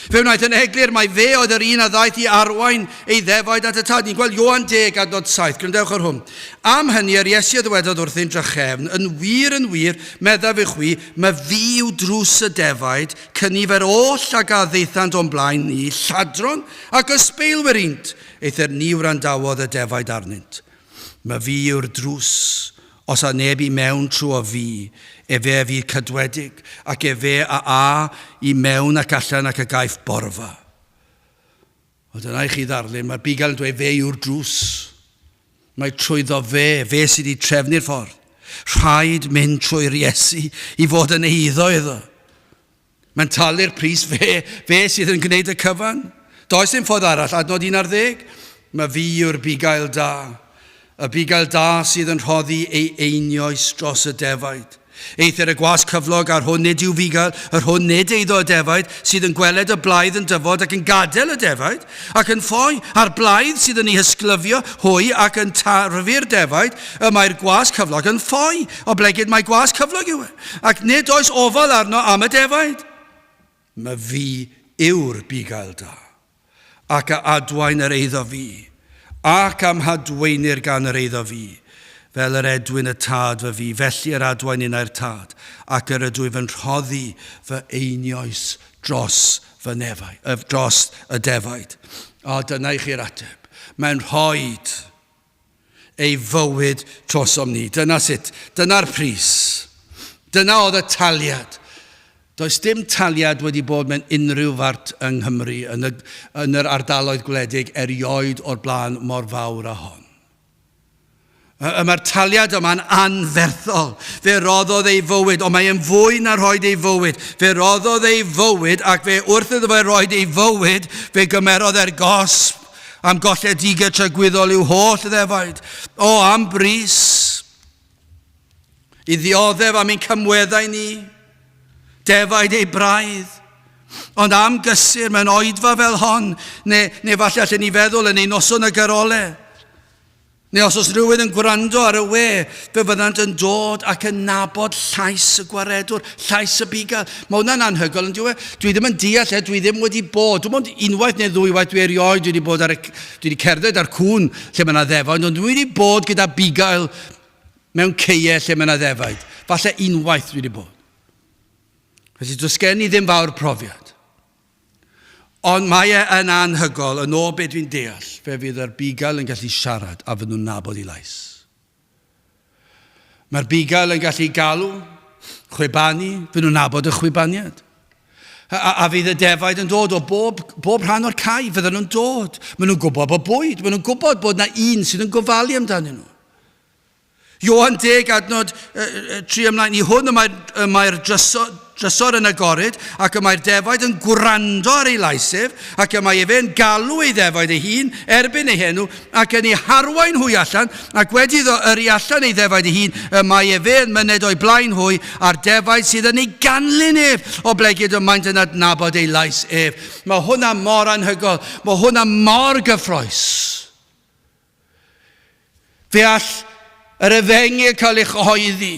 Fe wnaeth yn eglur mai fe oedd yr un a ddaeth i arwain ei ddefaid at y tad. Ni'n gweld Ioan 10 adnod 7. Gwrandewch ar hwn. Am hynny yr Iesu a ddywedodd wrthyn drychefn, yn wir, meddaf i chwi, mae fi yw drws y defaid, cynifer oll ag a ddeithant o'n blaen ni, lladron ac ysbeilwyr unt, either ni wrandawodd y defaid arnynt. Mae fi yw'r drws, os a neb i mewn trwy o fi, fe fydd cydwedig, ac fe i mewn ac allan ac y gaif borfa. O dyna i chi ddarlun, mae'r Bigael yn dweud fe yw'r drws. Mae trwyddo fe sydd wedi trefnu'r ffordd. Rhaid mynd trwy'r Iesu i fod yn eiddo iddo. Mae'n talu'r pris fe sydd yn gwneud y cyfan. Does dim ffordd arall, adnod 11. Mae fi yw'r Bigael da. Y Bigael da sydd yn rhoddi ei einioes dros y defaid. Eithyr y gwas cyflog ar hwn nid yw Bigael, ar hwn nid eiddo y defaid, sydd yn gweled y blaidd yn dyfod ac yn gadael y defaid, ac yn ffoi ar blaidd sydd yn ei hysglyfio hwy ac yn tarfu'r defaid, mae'r gwas cyflog yn ffoi, o blegyd mae gwas cyflog yw e, ac nid oes ofal arno am y defaid. Mae fi yw'r Bigael da, ac a adwain yr eiddo fi, ac am hadwaenir gan yr eiddo fi, fel yr edwyn y tad fy fi, felly yr adwain unau'r tad, ac yr ydw i fy'n rhoddi fy einioes dros y defaid. O, dyna i chi'r ateb. Mae'n rhoid ei fywyd trosom ni. Dyna sut, dyna'r pris. Dyna oedd y taliad. Does dim taliad wedi bod mewn unrhyw fart yng Nghymru yn yr ardaloedd gwledig erioed o'r blaen mor fawr a hon. Mae'r taliad yma'n anferthol. Fe roddodd ei fywyd, ond mae'n fwy na rhoid ei fywyd. Fe roddodd ei fywyd, ac fe wrth iddo fe roed ei fywyd, fe gymerodd gosb am golledigaeth tragwyddol i'w holl ddefaid. O, am bris. I ddioddef am ein cymweddau ni. Defaid ei braidd. Ond am gysur mewn oedfa fel hon, neu falle allan ni feddwl yn ei noson y garolau. Neu os rhywun yn gwrando ar y we, fe fyddant yn dod ac yn nabod llais y gwaredwr, llais y Bigael. Mae hwnna'n anhygoel yn diwedd. Dwi ddim yn deall, dwi ddim wedi bod. Dwi'n meddwl unwaith neu ddwywaith dwi erioed dwi wedi cerdded ar cwn lle mae yna ddefaid, ond dwi wedi bod gyda Bigael mewn ceiau lle mae yna ddefaid. Falle unwaith dwi wedi bod. Felly does gen i ddim fawr profiad. Ond mae yn anhygol yn o beth dwi'n deall, fe fydd yr Bigael yn gallu siarad a fydd nhw'n nabod i lais. Mae'r Bigael yn gallu galw chwibanu, fydden nhw'n nabod y chwibaniad. A fydd y defaid yn dod o bob rhan o'r cae, fydden nhw'n dod. Maen nhw'n gwybod bod bwyd, maen nhw'n gwybod bod na un sydd yn gofalu amdanyn nhw. Iohan 10 adnod 3 ymlaen i hwn, mae'r drysor yn agored, ac y mae'r defaid yn gwrando ar ei laisef, ac y mae efo'n galw ei defaid ei hun, erbyn ei henw, ac yn ei harwain hwy allan, ac wedi yrru allan ei defaid ei hun, y mae efo'n myned o'i blaen hwy, a'r defaid sydd yn ei ganlyn ef, o blegyd y maent yn adnabod ei lais ef. Mae hwnna mor anhygol, mae hwnna mor gyffroes. Fe all yr efengyl cael ei chyhoeddi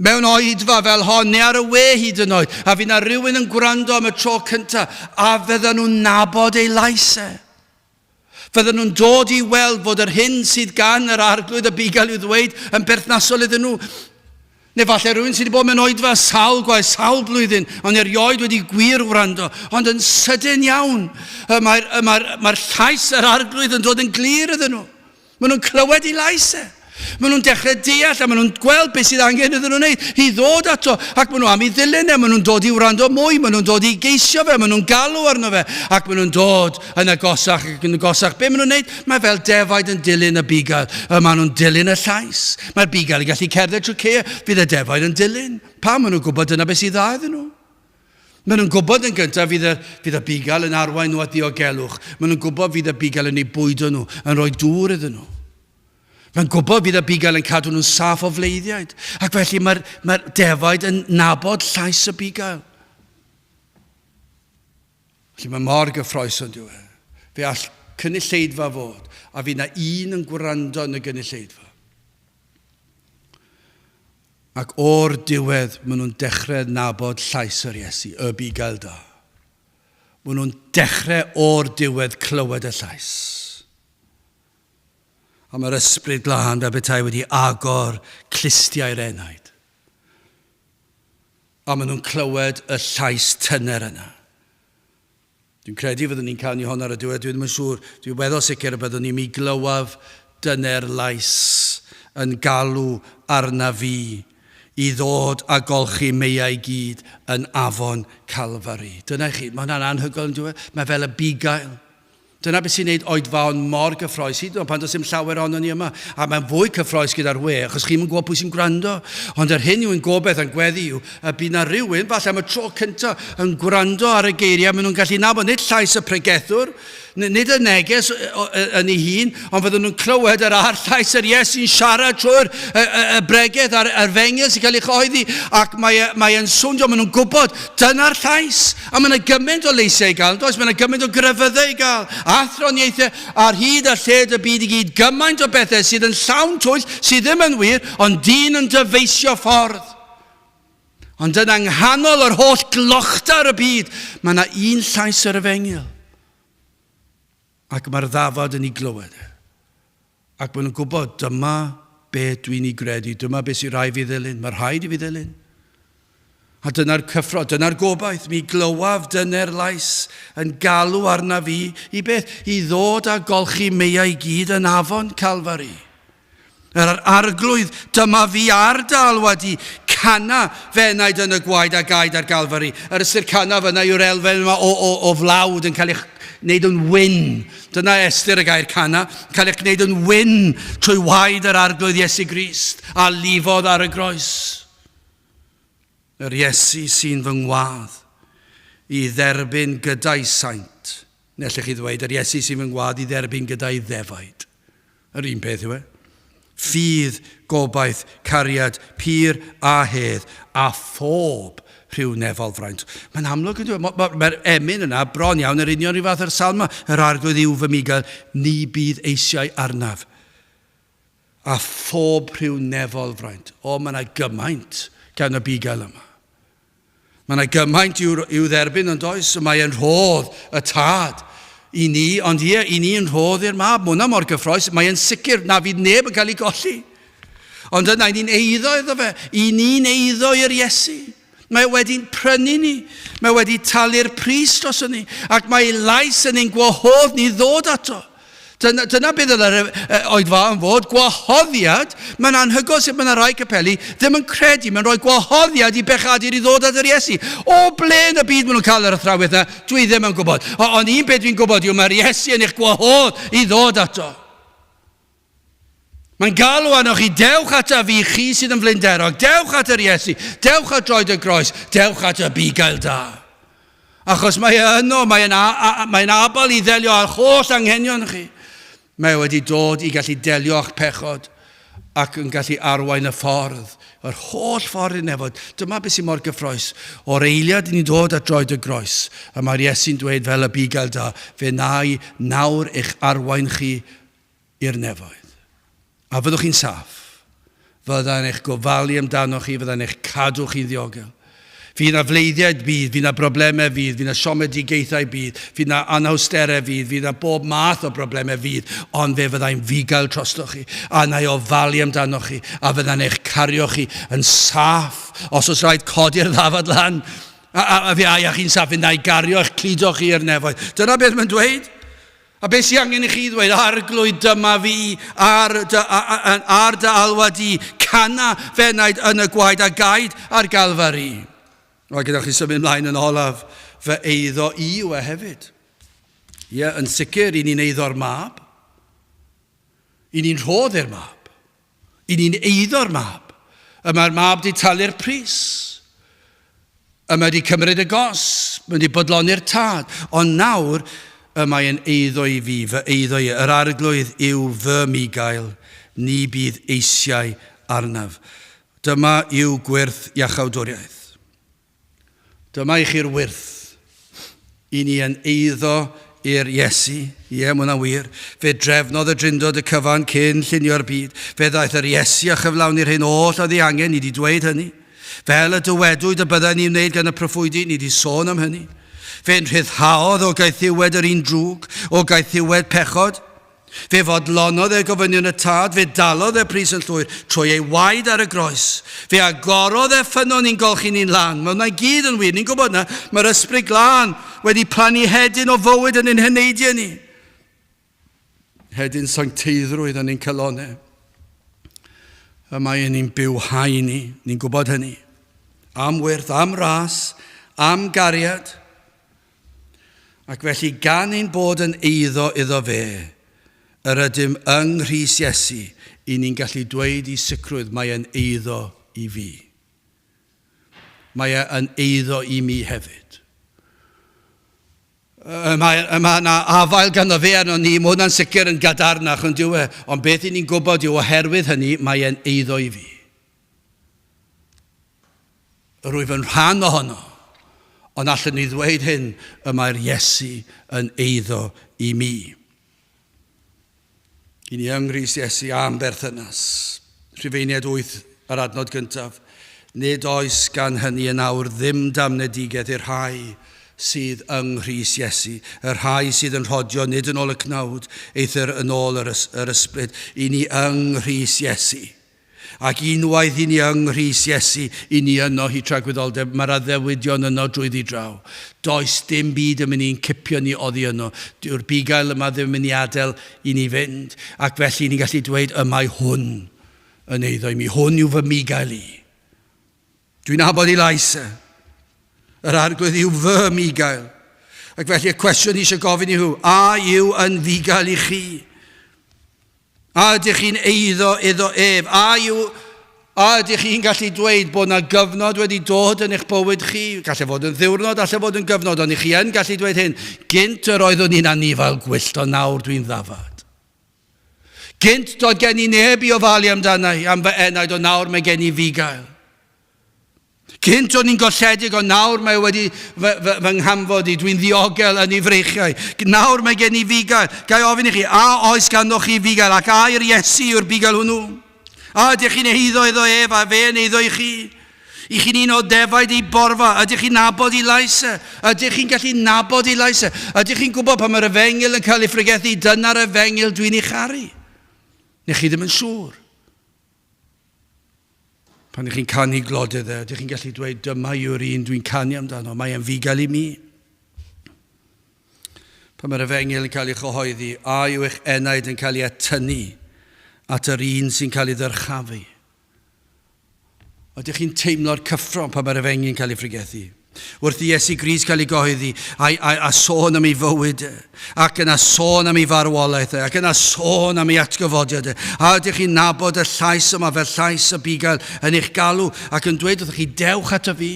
mewn oedfa fel hon, neu ar y we hyd yn oed, a fydd na rhywun yn gwrando am y tro cyntaf, a fydden nhw'n nabod ei laisau. Fydden nhw'n dod i weld fod yr hyn sydd gan yr arglwydd y bugail i'w ddweud yn berthnasol iddyn nhw. Neu falle rhywun sydd wedi bod mewn oedfa sawl blwyddyn, ond erioed wedi gwir wrando, ond yn sydyn iawn, mae'r llais yr arglwydd yn dod yn glir iddyn nhw. Maen nhw'n clywed ei laisau. Maen nhw'n dechrau deall a maen nhw'n gweld beth sydd angen iddyn nhw'n wneud. I ddod ato, ac maen nhw am ei ddilyn e, maen nhw'n dod i wrando mwy, maen nhw'n dod i geisio fe, maen nhw'n galw arno fe, ac maen nhw'n dod yn agosach ac yn agosach. Be maen nhw'n wneud? Mae fel defaid yn dilyn y bugail, maen nhw'n dilyn y llais. Mae'r bugail yn gallu cerdded trwy Caea, fydd y defaid yn dilyn. Pa maen nhw'n gwybod dyna beth sydd dda iddyn nhw? Maen nhw'n gwybod yn gyntaf fydd y bugail yn arwain nhw at ddiogelwch. Maen nhw'n gwybod fydd y bugail yn ei bwydo nhw, yn rhoi dŵr iddyn nhw. Mae'n gwybod bydd y bugail yn cadw nhw'n saff o fleiddiaid. Ac felly mae'r defaid yn nabod llais y bugail. Felly mae mor gyffroes yn diwy. Fe all cynulleidfa fod, a fydd na un yn gwrando yn y gynulleidfa. Ac o'r diwedd, maen nhw'n dechrau nabod llais yr Iesu, y bugail da. Maen nhw'n dechrau o'r diwedd clywed y llais. A mae'r ysbryd glân fel bethau wedi agor clustiau'r enaid. A maen nhw'n clywed y llais tyner yna. Dwi'n credu fyddwn ni'n cael ni hon ar y diwedd, dwi ddim yn siŵr, dwi'n weddol sicr y byddwn ni'n mi glywaf dyner lais yn galw arna fi i ddod a golchi meiau gyd yn afon Calfari. Dyna chi, mae hwnna'n anhygoel yn diwedd, mae fel y bugail. Dyna beth sy'n gwneud oedfa o'n mor gyffroes hyd yn oed pan does dim llawer ono ni yma. A mae'n fwy cyffroes gyda'r we, achos chi'n gwybod pwy sy'n gwrando. Ond yr hyn yw'n gobeith yn gweddi yw, y bydd na rhywun, falle am y tro cyntaf, yn gwrando ar y geiriau, maen nhw'n gallu nabod nid llais y pregethwr, nid y neges yn ei hun, ond fydden nhw'n clywed yr llais yr Iesu'n siarad trwy'r bregeth a'r fengel sy'n cael ei chyhoeddi, ac mae'n swnio, maen nhw'n gwybod, dyna'r llais. A mae yna gymaint o leisiau i gael, does? Mae yna gymaint o gryfyddau i gael, athroniaethau ar hyd a lled y byd i gyd, gymaint o bethau sydd yn llawn twyll, sydd ddim yn wir, ond dyn yn dyfeisio ffordd. Ond yn anghanol yr holl glochda'r y byd, mae yna un llais yr efengil. Ac mae'r ddafod yn ei glywed. Ac maen nhw'n gwybod, dyma beth dwi'n ei gredu, dyma beth sy'n rhaid fi ddilyn, mae'r rhaid i fi ddilyn. A dyna'r cyffro, dyna'r gobaith, mi glywaf dyna'r lais yn galw arna fi i beth? I ddod a golchi meiau gyd yn afon Calfari. Yr arglwydd, dyma fi ardal wedi cana fenaid yn y gwaed a gaed ar Calfari. Yr ystyr cana fyna yw'r elfen yma o flawd yn cael eich wneud yn wyn. Dyna ystyr y gair cana, cael eich wneud yn wyn trwy waed yr arglwydd Iesu Grist a lifodd ar y groes. Yr Iesu sy'n fy ngwadd i dderbyn gyda'i saint. Nellech chi ddweud, yr Iesu sy'n fy ngwadd i dderbyn gyda'i ddefaid. Yr un peth yw e. Ffydd, gobaith, cariad, pur a hedd, a phob rhyw nefol fraint. Mae'n amlwg yn dweud, mae'r emyn yna bron iawn yr union rhyw fath yr salma, yr arglwydd i'w fy migael, ni bydd eisiau arnaf. A phob rhyw nefol fraint. O, mae yna gymaint gan y bugail yma. Mae yna gymaint i'w dderbyn yn does, mae'n rhodd y tad i ni, ond i ni yn rhodd i'r mab. Mwna mor gyffroes, mae'n sicr na fydd neb yn cael ei golli. Ond yna ni'n eiddo iddo fe, i ni'n eiddo i'r Iesu. Mae wedi'n prynu ni, mae wedi talu'r pris dros ni, ac mae lais yn ein gwahodd ni ddod ato. Dyna beth oedd oedfa yn fod, gwahoddiad. Mae'n anhygoel sut mae'n rai capeli ddim yn credu, mae'n rhoi gwahoddiad i bechadur i ddod at yr Iesu. O ble yn y byd maen nhw'n cael yr athrawedd yna, dwi ddim yn gwybod. Ond un beth dwi'n gwybod yw mae'r Iesu yn eich gwahodd i ddod ato. Mae'n galw arnoch chi, dewch ata fi, chi sydd yn flinderog, dewch at yr Iesu, dewch at droed y groes, dewch at y bugail da. Achos mae yno, mae'n abal i ddelio â'r holl anghenion chi. Mae wedi dod i gallu delio a'ch pechod ac yn gallu arwain y ffordd, yr holl ffordd i'r nefod. Dyma beth sy'n mor gyffroes. O'r eiliad ni'n dod at droed y groes, a mae'r Iesu'n dweud fel y bugail da, fe nai nawr eich arwain chi i'r nefoedd. A fyddwch chi'n saff. Fydda'n eich gofalu amdano chi, fydda'n eich cadw chi'n ddiogel. Fydd na fleiddiad bydd, fydd na broblemau fydd, fydd na siomedigaethau bydd, fydd na anawsterau fydd, fydd na bob math o broblemau fydd, ond fe fyddai'n fugail trostoch chi, a na i ofalu amdano chi, a fydda'n eich cario chi yn saff, os oes rhaid codi'r ddafad lan, a fe aia chi'n saff, fe na i gario eich cludo chi i'r nefoedd. Dyna beth mae'n dweud. A beth sy'n angen i chi ddweud, arglwydd dyma fi, ar dy alwad i, cana fe wnaid yn y gwaed a gaid ar galfari. Mae gyda chi symud ymlaen yn olaf, fy eiddo i yw e hefyd. Ie, yn sicr, i ni'n eiddo'r mab. I ni'n rhodd i'r mab. I ni'n eiddo'r mab. Mae'r mab di talu'r pris. Mae di cymryd y gos. Mae di bodloni'r tad. Ond nawr, mae'n eiddo i fi, fy eiddo i. Yr arglwydd yw fy migail, ni bydd eisiau arnaf. Dyma yw gwirth iachawdwriaeth. Dyma i chi'r wirth. I ni yn eiddo i'r Iesu. Ie, mae hwnna'n wir. Fe drefnodd y drindod y cyfan cyn llunio'r byd. Fe ddaeth yr Iesu a chyflawni'r hyn oll oedd ei angen, ni wedi dweud hynny. Fel y dywedwyd y byddai ni'n wneud gan y proffwydi, ni wedi sôn am hynny. Fe'n rhyddhaodd o gaeth ddiwed yr un drwg, o gaeth ddiwed pechod. Fe fodlonodd e gofynion y tad, fe dalodd e pris yn llwyr, trwy ei waed ar y groes. Fe agorodd e ffynon ni'n golchi ni'n lan. Mae hwnna'n gyd yn wir, ni'n gwybod na, mae'r ysbryd glân wedi plannu hedyn o fywyd yn ein hyneidiau ni. Hedyn sancteiddrwydd yn ein calonau. A mae ni'n byw hai ni, ni'n gwybod hynny. Am wirth, am ras, am gariad. Ac felly gan ein bod yn eiddo iddo fe, yr ydym yng Nghrist Iesu, i ni'n gallu dweud i sicrwydd mae e'n eiddo i fi. Mae e'n eiddo i mi hefyd. Mae yna afael ganddo fe arno ni, mae hwnna'n sicr yn gadarnach yn diwe, ond beth i ni'n gwybod yw oherwydd hynny, mae e'n eiddo i fi. Rwyf yn rhan ohono, ond allan ni ddweud hyn, y mae'r Iesu yn eiddo i mi. I ni yng Nghrist Iesu am berthynas. Rhufeiniad 8 yr adnod gyntaf. Nid oes gan hynny yn awr ddim damnedigaeth i'r rhai sydd yng Nghrist Iesu. Yr rhai sydd yn rhodio nid yn ôl y cnawd, eithir yn ôl yr ysbryd. I ni yng Nghrist Iesu. Ac unwaith i ni yng Nghrist Iesu, i ni yno hi tragwyddoldeb, mae'r addewidion yno drwyddi draw. Does dim byd yn mynd i'n cipio ni oddi yno. Dyw'r bugail yma ddim yn mynd i adael i ni fynd. Ac felly ni'n gallu dweud, y mae hwn yn eiddo i mi. Hwn yw fy migail i. Dwi'n abod i lais e. Yr arglwydd yw fy migail. Ac felly y cwestiwn i eisiau gofyn i hw, a yw yn fugail i chi? A ydych chi'n eiddo iddo ef? A ydych chi'n gallu dweud bod yna gyfnod wedi dod yn eich bywyd chi? Gallai fod yn ddiwrnod, gallai fod yn gyfnod, ond chi yn gallu dweud hyn. Gynt yr oeddwn ni'n anifail gwyllt, ond nawr dwi'n ddafad. Gynt doedd gen i neb i ofalu amdana am fy enaid, ond nawr mae gen i fugail. Cynt o'n i'n golledig, ond nawr mae wedi fy nghamfod i, dwi'n ddiogel yn ei freichiau. Nawr mae gen i fugail. Gai ofyn i chi, a oes ganddoch chi fugail, ac a i'r Iesu yw'r bugail hwnnw? A ydych chi'n eiddo iddo ef, a fe yn eiddo i chi? I chi'n un o defaid i borfa, ydych chi'n nabod i laisau? Ydych chi'n gallu nabod i laisau? Ydych chi'n gwybod pan mae'r efengil yn cael ei ffrigethu, dyna'r efengil dwi'n ei charu? Neu chi ddim yn siŵr? Pan ych chi'n canu glodydd e, ydych chi'n gallu dweud, dyma yw'r un dwi'n canu amdano, mae e'n fugail i mi. pan mae'r efengyl yn cael ei chyhoeddi, a yw eich enaid yn cael ei atynnu at yr un sy'n cael ei ddyrchafu. Ydych chi'n teimlo'r cyffron pan mae'r efengyl yn cael ei ffrigethu? Wrth i Iesu Grist cael ei gyhoeddi a sôn am ei fywyd ac yna sôn am ei farwolaeth ac yna sôn am ei atgyfodiad a ydych chi'n nabod y llais yma fel llais y bugail yn eich galw ac yn dweud wrth chi dewch ato fi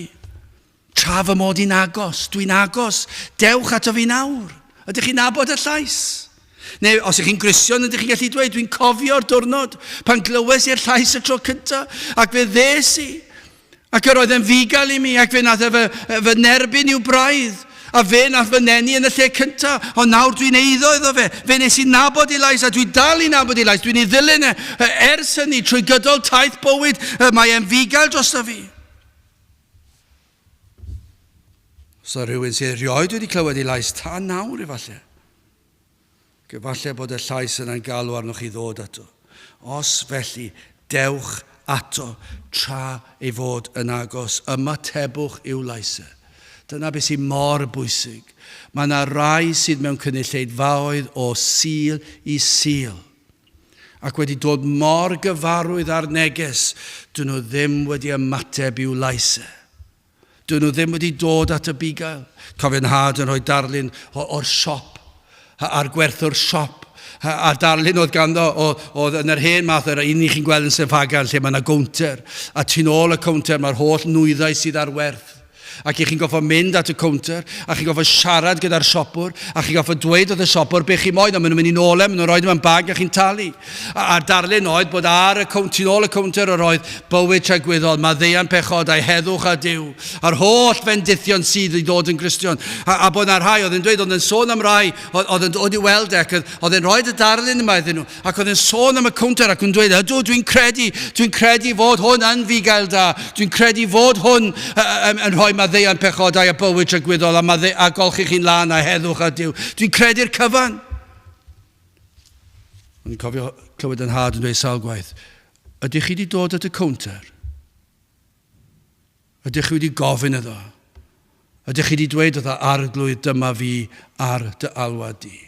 tra fy mod i'n agos, dwi'n agos, dewch ato fi nawr. Ydych chi'n nabod y llais? Neu os ych chi'n Gristion ydych chi'n gallu dweud dwi'n cofio'r diwrnod pan glywes i'r llais y tro cyntaf ac fe ddes i ac yr oedd yn fugail i mi ac fe nath fy nerbyn i'w braidd a fe nath fy neni yn y lle cyntaf ond nawr dwi'n eiddo iddo fe nes i nabod i lais a dwi'n dal i nabod i lais dwi'n ei ddilyn ers hynny trwy gydol taith bywyd mae e'n fugail drosto fi. So rhywun sydd rioed wedi clywed i lais ta nawr efallai. Efallai bod y llais yna'n galw arnoch chi ddod ato. Os felly, dewch ato tra ei fod yn agos. Ymatebwch i'w laisau. Dyna beth sy'n mor bwysig. Mae yna rai sydd mewn cynulleidfaoedd o sil i sil. Ac wedi dod mor gyfarwydd ar neges, dyn nhw ddim wedi ymateb i'w laisau. Dyn nhw ddim wedi dod at y bugail. Cofio'n had yn rhoi darlun o'r siop, a'r gwerthwr siop. A'r darlun oedd ganddo, oedd yn yr hen math, yr un i chi'n gweld yn Sefagan, lle mae yna gownter. A tu nôl y gownter, mae'r holl nwyddau sydd ar werth. Ac chi'n goffa mynd at y counter, a chi'n goffa siarad gyda'r siopwr, a chi'n goffa dweud oedd y siopwr beth chi'n moyn, a maen nhw'n mynd i nôl maen nhw'n rhoi mewn bag a chi'n talu. A'r darlun oedd bod ar y tu nôl y counter yr oedd bywyd tragwyddol, maddeuan pechod a'i heddwch a Duw. A'r holl fendithion sydd i ddod yn Gristion. A bod na'r rhai, oedd yn dweud, oedd yn sôn am rai, oedd yn dod i weld oedd yn rhoi y darlun yma iddyn nhw, ac oedd yn sôn am y counter ac yn dweud, ydw, dwi'n credu fod hwn yn fugail da, dwi'n credu fod hwn yn rhoi maddeuan pechodau a bywyd tragwyddol a golchi chi'n lan a heddwch a Duw. Dwi'n credu'r cyfan. Dwi'n cofio clywed yn had yn dweud sawl gwaith. Ydych chi wedi dod at y counter? Ydych chi wedi gofyn iddo? Ydych chi wedi dweud oedd arglwydd dyma fi ar dy alwad di?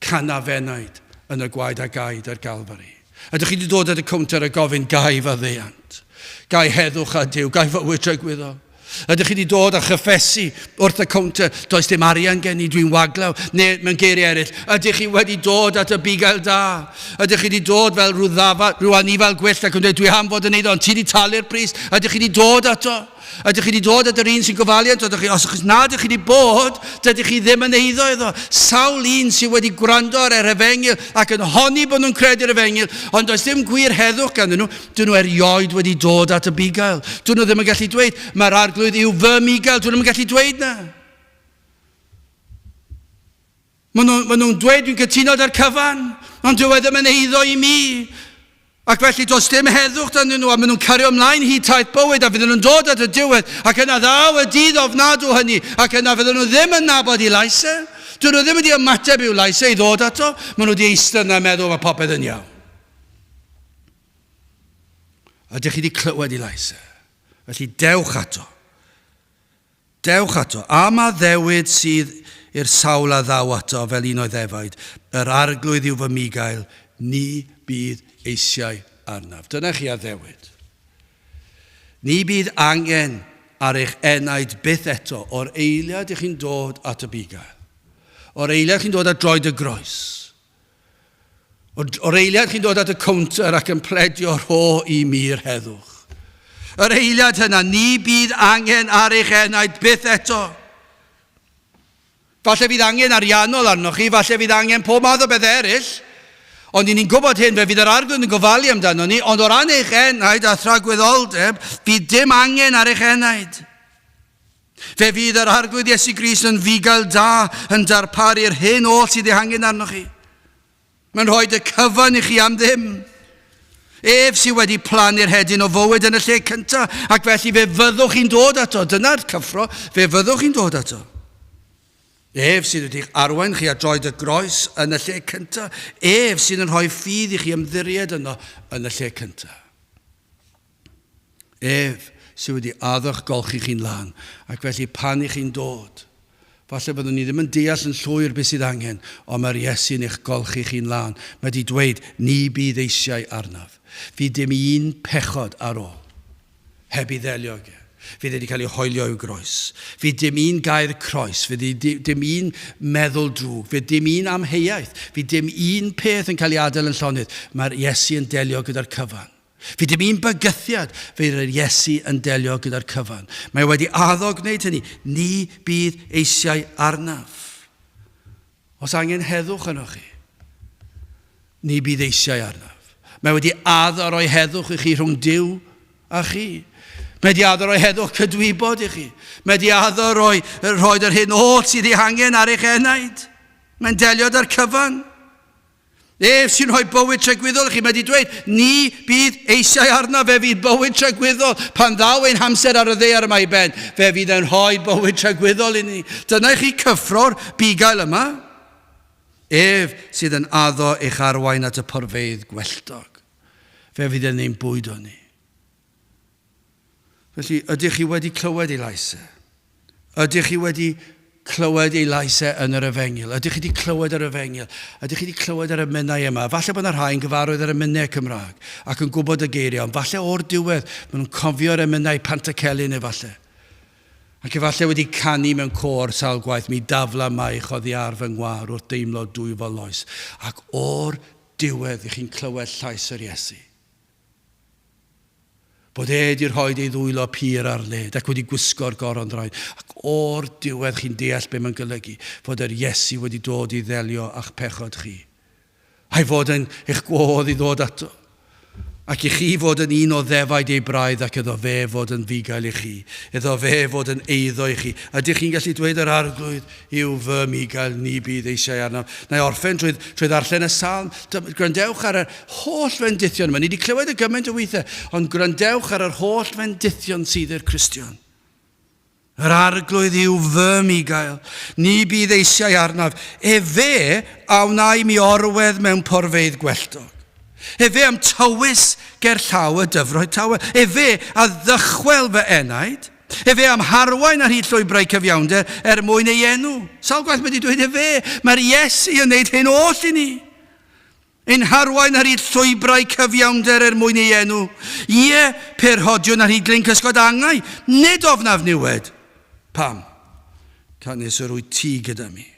Canafennaid yn y gwaed a gaid ar Galfari. Ydych chi wedi dod at y counter a gofyn gai faddeuant? Gai heddwch a Duw, gai fywyd tragwyddol? Ydych chi wedi dod a chyffesu wrth y counter, does dim arian gen i, dwi'n waglaw, neu mewn geiriau eraill, ydych chi wedi dod at y bugail da? Ydych chi wedi dod fel rhyw anifal gwyllt ac yn dweud, dwi am fod yn neud ond ti wedi talu'r pris? Ydych chi wedi dod ato? Ydych chi wedi dod at yr un sy'n gofaliant? Os nad ydych chi wedi bod, dydych chi ddim yn eiddo iddo. Sawl un sydd wedi gwrando ar yr efengyl ac yn honni bod nhw'n credu'r efengyl, ond does dim gwir heddwch ganddyn nhw, dyn nhw erioed wedi dod at y bugail. Dyn nhw ddim yn gallu dweud, mae'r arglwydd yw fy mugail, dyn nhw'n gallu dweud na. Maen nhw'n dweud, dwi'n cytuno ar cyfan, ond dwi ddim yn eiddo i mi. Ac felly does dim heddwch dan nhw a maen nhw'n cario ymlaen hyd taith bywyd a fydden nhw'n dod at y diwedd ac yna ddaw y dydd ofnadw hynny ac yna fydden nhw ddim yn nabod i laisau. Dyn nhw ddim wedi ymateb i'w laisau i ddod ato. Maen nhw wedi eistedd yna meddwl mae popeth yn iawn. Ydych chi wedi clywed i laisau? Felly dewch ato. Dewch ato. A mae ddewyd sydd i'r sawl a ddaw ato fel un oedd efaid. Yr arglwydd yw fy mugail, ni bydd eisiau arnaf. Dyna chi a ddewyd. Ni bydd angen ar eich enaid byth eto o'r eiliad ych chi'n dod at y bugail. O'r eiliad chi'n dod at droed y groes. O'r eiliad chi'n dod at y counter ac yn pledio rho i mi'r heddwch. Yr eiliad hynna, ni bydd angen ar eich enaid byth eto. Falle fydd angen ariannol arnoch chi, falle fydd angen pob math o beth eraill. Ond ni'n gwybod hyn, fe fydd yr arglwydd yn gofalu amdano ni, ond o ran eich enaid a thragwyddoldeb, fydd dim angen ar eich enaid. Fe fydd yr arglwydd Iesu Grist yn fugail da, yn darparu'r hyn oll sydd ei hangen arnoch chi. Mae'n rhoi y cyfan i chi am ddim. Ef sydd wedi plannu'r hedyn o fywyd yn y lle cyntaf, ac felly fe fyddwch chi'n dod ato. Dyna'r cyffro, fe fyddwch chi'n dod ato. Ef sydd wedi'ch arwain chi a droed y groes yn y lle cyntaf. Ef sydd yn rhoi ffydd i chi ymddiried yno yn y lle cyntaf. Ef sydd wedi addwch golchi chi'n lan. Ac felly pan i chi'n dod, Falle byddwn ni ddim yn deall yn llwyr beth sydd angen, ond mae'r Iesu'n eich golchi chi'n lan. Mae wedi dweud, ni bydd eisiau arnaf. Fi dim un pechod ar ôl, heb I ddelio ag. Fi wedi cael ei hoelio i'w groes. Fi dim un gair croes. Fi dim un meddwl drwg. Fi dim un amheuaeth. Fi dim un peth yn cael ei adael yn llonydd. Mae'r Iesu yn delio gyda'r cyfan. Fi dim un bygythiad fydd yr Iesu yn delio gyda'r cyfan. Mae wedi addo gwneud hynny. Ni bydd eisiau arnaf. Os angen heddwch yno chi, ni bydd eisiau arnaf. Mae wedi addo roi heddwch I chi rhwng Duw a chi. Mae wedi addo roi heddwch cydwybod I chi. Mae wedi addo roi'r hyn oll sydd I hangen ar eich enaid. Mae'n delio da'r cyfan. Sy'n rhoi bywyd tragwyddol I chi, mae wedi dweud, ni bydd eisiau arnaf, fe fydd bywyd tragwyddol. Pan ddaw ein hamser ar y ddaear yma I ben, fe fydd yn rhoi bywyd tragwyddol I ni. Dyna chi cyffro'r bugail yma. Sydd yn addo eich arwain at y porfeydd gwelltog. Fe fydd yn ein bwyd o ni. Felly, ydych chi wedi clywed ei lais e? Ydych chi wedi clywed ei lais e yn yr efengil? Ydych chi wedi clywed yr efengil? Ydych chi wedi clywed yr emynau yma? Falle bod yna rhai'n gyfarwydd yr emynau Cymraeg ac yn gwybod y geiriau, ond falle o'r diwedd maen nhw'n cofio'r emynau Pantacelyn efallai. Ac efallai wedi canu mewn cor sawl gwaith, mi dafla maich oddi ar fy ngwar wrth deimlo dwy fo loes. Ac o'r diwedd ych chi'n clywed llais yr Iesu. Bod di'r rhoed ei ddwylo pur ar led ac wedi gwisgo'r goron draed. Ac o'r diwedd chi'n deall be mae'n golygu fod yr Iesu wedi dod I ddelio a'ch pechod chi. A'i fod yn eich gwahodd I ddod ato. Ac I chi fod yn un o ddefaid ei braidd ac iddo fe fod yn fugail I chi. Iddo fe fod yn eiddo I chi. Ydych chi'n gallu dweud yr arglwydd yw fy mugail ni bydd eisiau arnaf. Na I orffen trwy ddarllen y salm. Gwrandewch ar y holl fendithion yma. Ni wedi clywed y gymaint o weithiau, ond gwrandewch ar yr holl fendithion sydd i'r Cristion. Yr arglwydd yw fy mugail. Ni bydd eisiau arnaf. Fe a wnai mi orwedd mewn porfeydd gwelltog. Fe am tywys ger llaw y dyfroedd tawer. Fe a ddychwel fy enaid. Fe am harwain ar hyd llwybrau cyfiawnder mwyn ei enw. Sawl gwaith mae wedi dweud fe. Mae'r Iesu yn neud hyn oll I ni. Ein harwain ar hyd llwybrau cyfiawnder mwyn ei enw. Perhodiwn ar hyd glyn cysgod angau. Nid ofnaf niwed. Pam? Canis yr wyt ti gyda mi.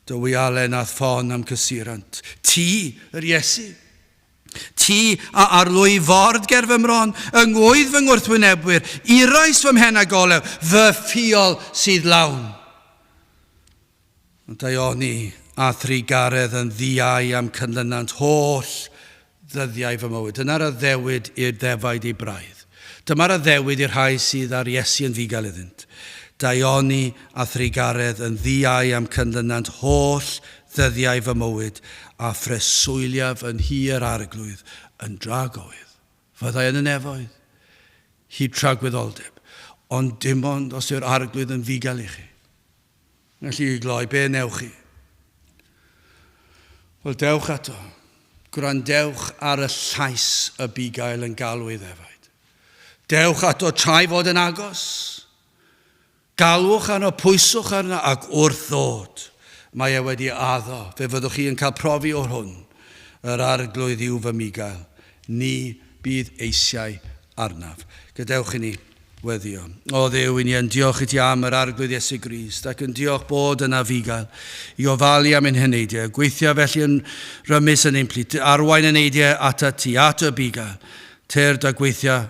Dywy alen a ffon am cysurant. Ti, yr Iesu. Ti a arlwy ford ger fy mron, yngwydd fy ngwrthwynebwyr, irais fy mhen a golew, fy ffiol sydd lawn. Daioni a thrigaredd yn ddiau am cynlynant holl ddyddiau fy mywyd. Dyna'r addewid i'r ddefaid ei braidd. Dyma'r addewid i'r rhai sydd ar Iesu yn ddigael iddynt. Daioni a thrigaredd yn ddiau am cynlynant holl ddyddiau fy mywyd a phreswyliaf yn hir arglwydd yn dragoedd. Fyddai yn y nefoedd, hyd tragwyddoldeb, ond dim ond os yw'r arglwydd yn fugail I chi. Felly I gloi, be newch chi? Wel, dewch ato. Gwrandewch ar y llais y bugail yn galw ei ddefaid. Dewch ato trai fod yn agos. Galwch arno, pwyswch arno ac wrth ddod. Mae wedi addo, fe fyddwch chi yn cael profi o'r hwn. Yr arglwydd yw fy mugail. Ni bydd eisiau arnaf. Gadewch I ni weddio. O Dduw, I ni yn diolch I ti am yr arglwydd Iesu Grist ac yn diolch bod yna fugail I ofalu am ein hyneidiau. Gweithio felly yn rymus yn ein plyd. Arwain yn eidiau at y ti, at y bugail. Tyrd a gweithio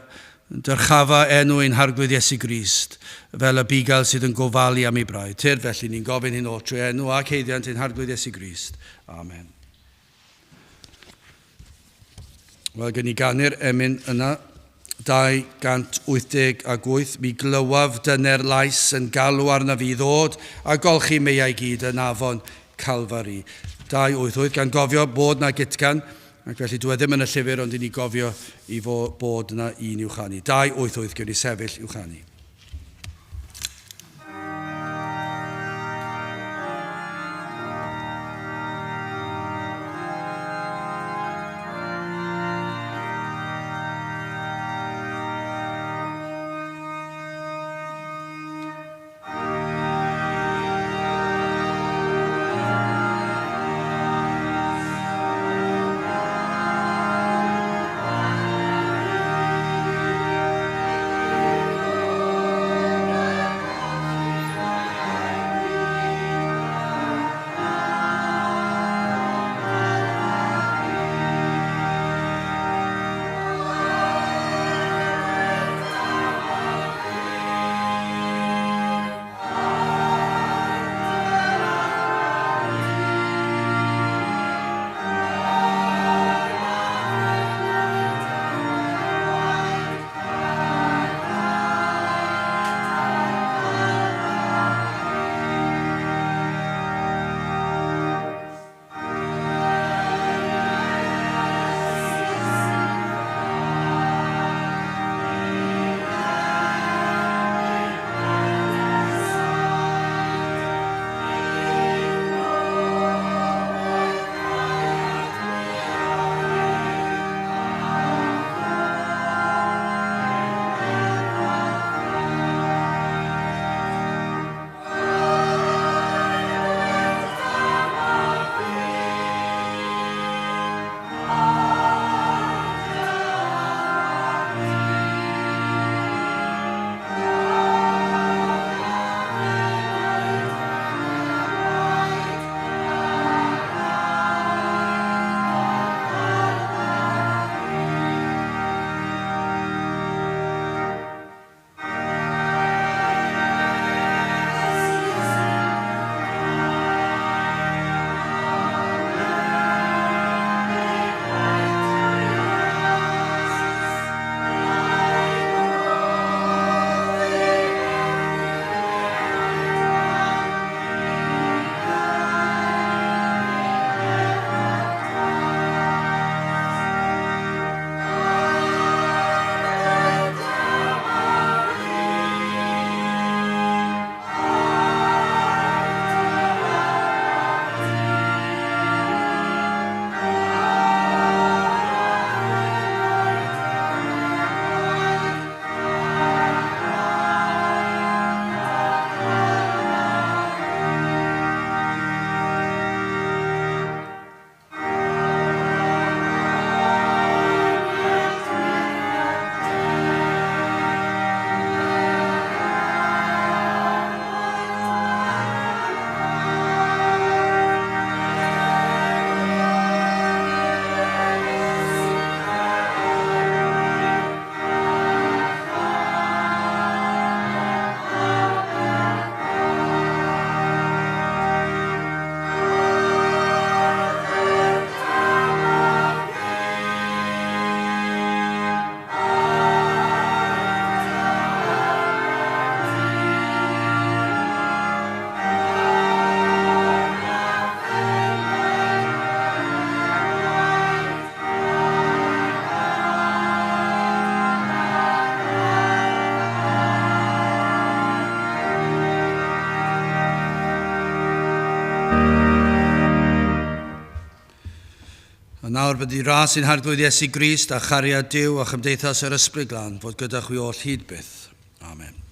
dyrchafa enw ein harglwydd Iesu Grist fel y bugail sydd yn gofalu am ei braidd. Tyrd felly ni'n gofyn hyn o trwy enw ac heiddiant ein harglwydd Iesu Grist. Amen. Wel, gen I ganu'r emyn yna 288. Mi glywaf dyner lais yn galw arna fi ddod a golchi meiau gyd yn afon Calfari. 288, gan gofio bod na gitgan, ac felly dwi ddim yn y llyfr, ond I ni gofio I bod yna un uwchani. 288 gyda sefyll uwchani. nawr bydd i ras i'n harglwydd Iesu Grist a chariad Duw a chymdeithas yr ysbryd glân fod gyda chwi oll hyd byth. Amen.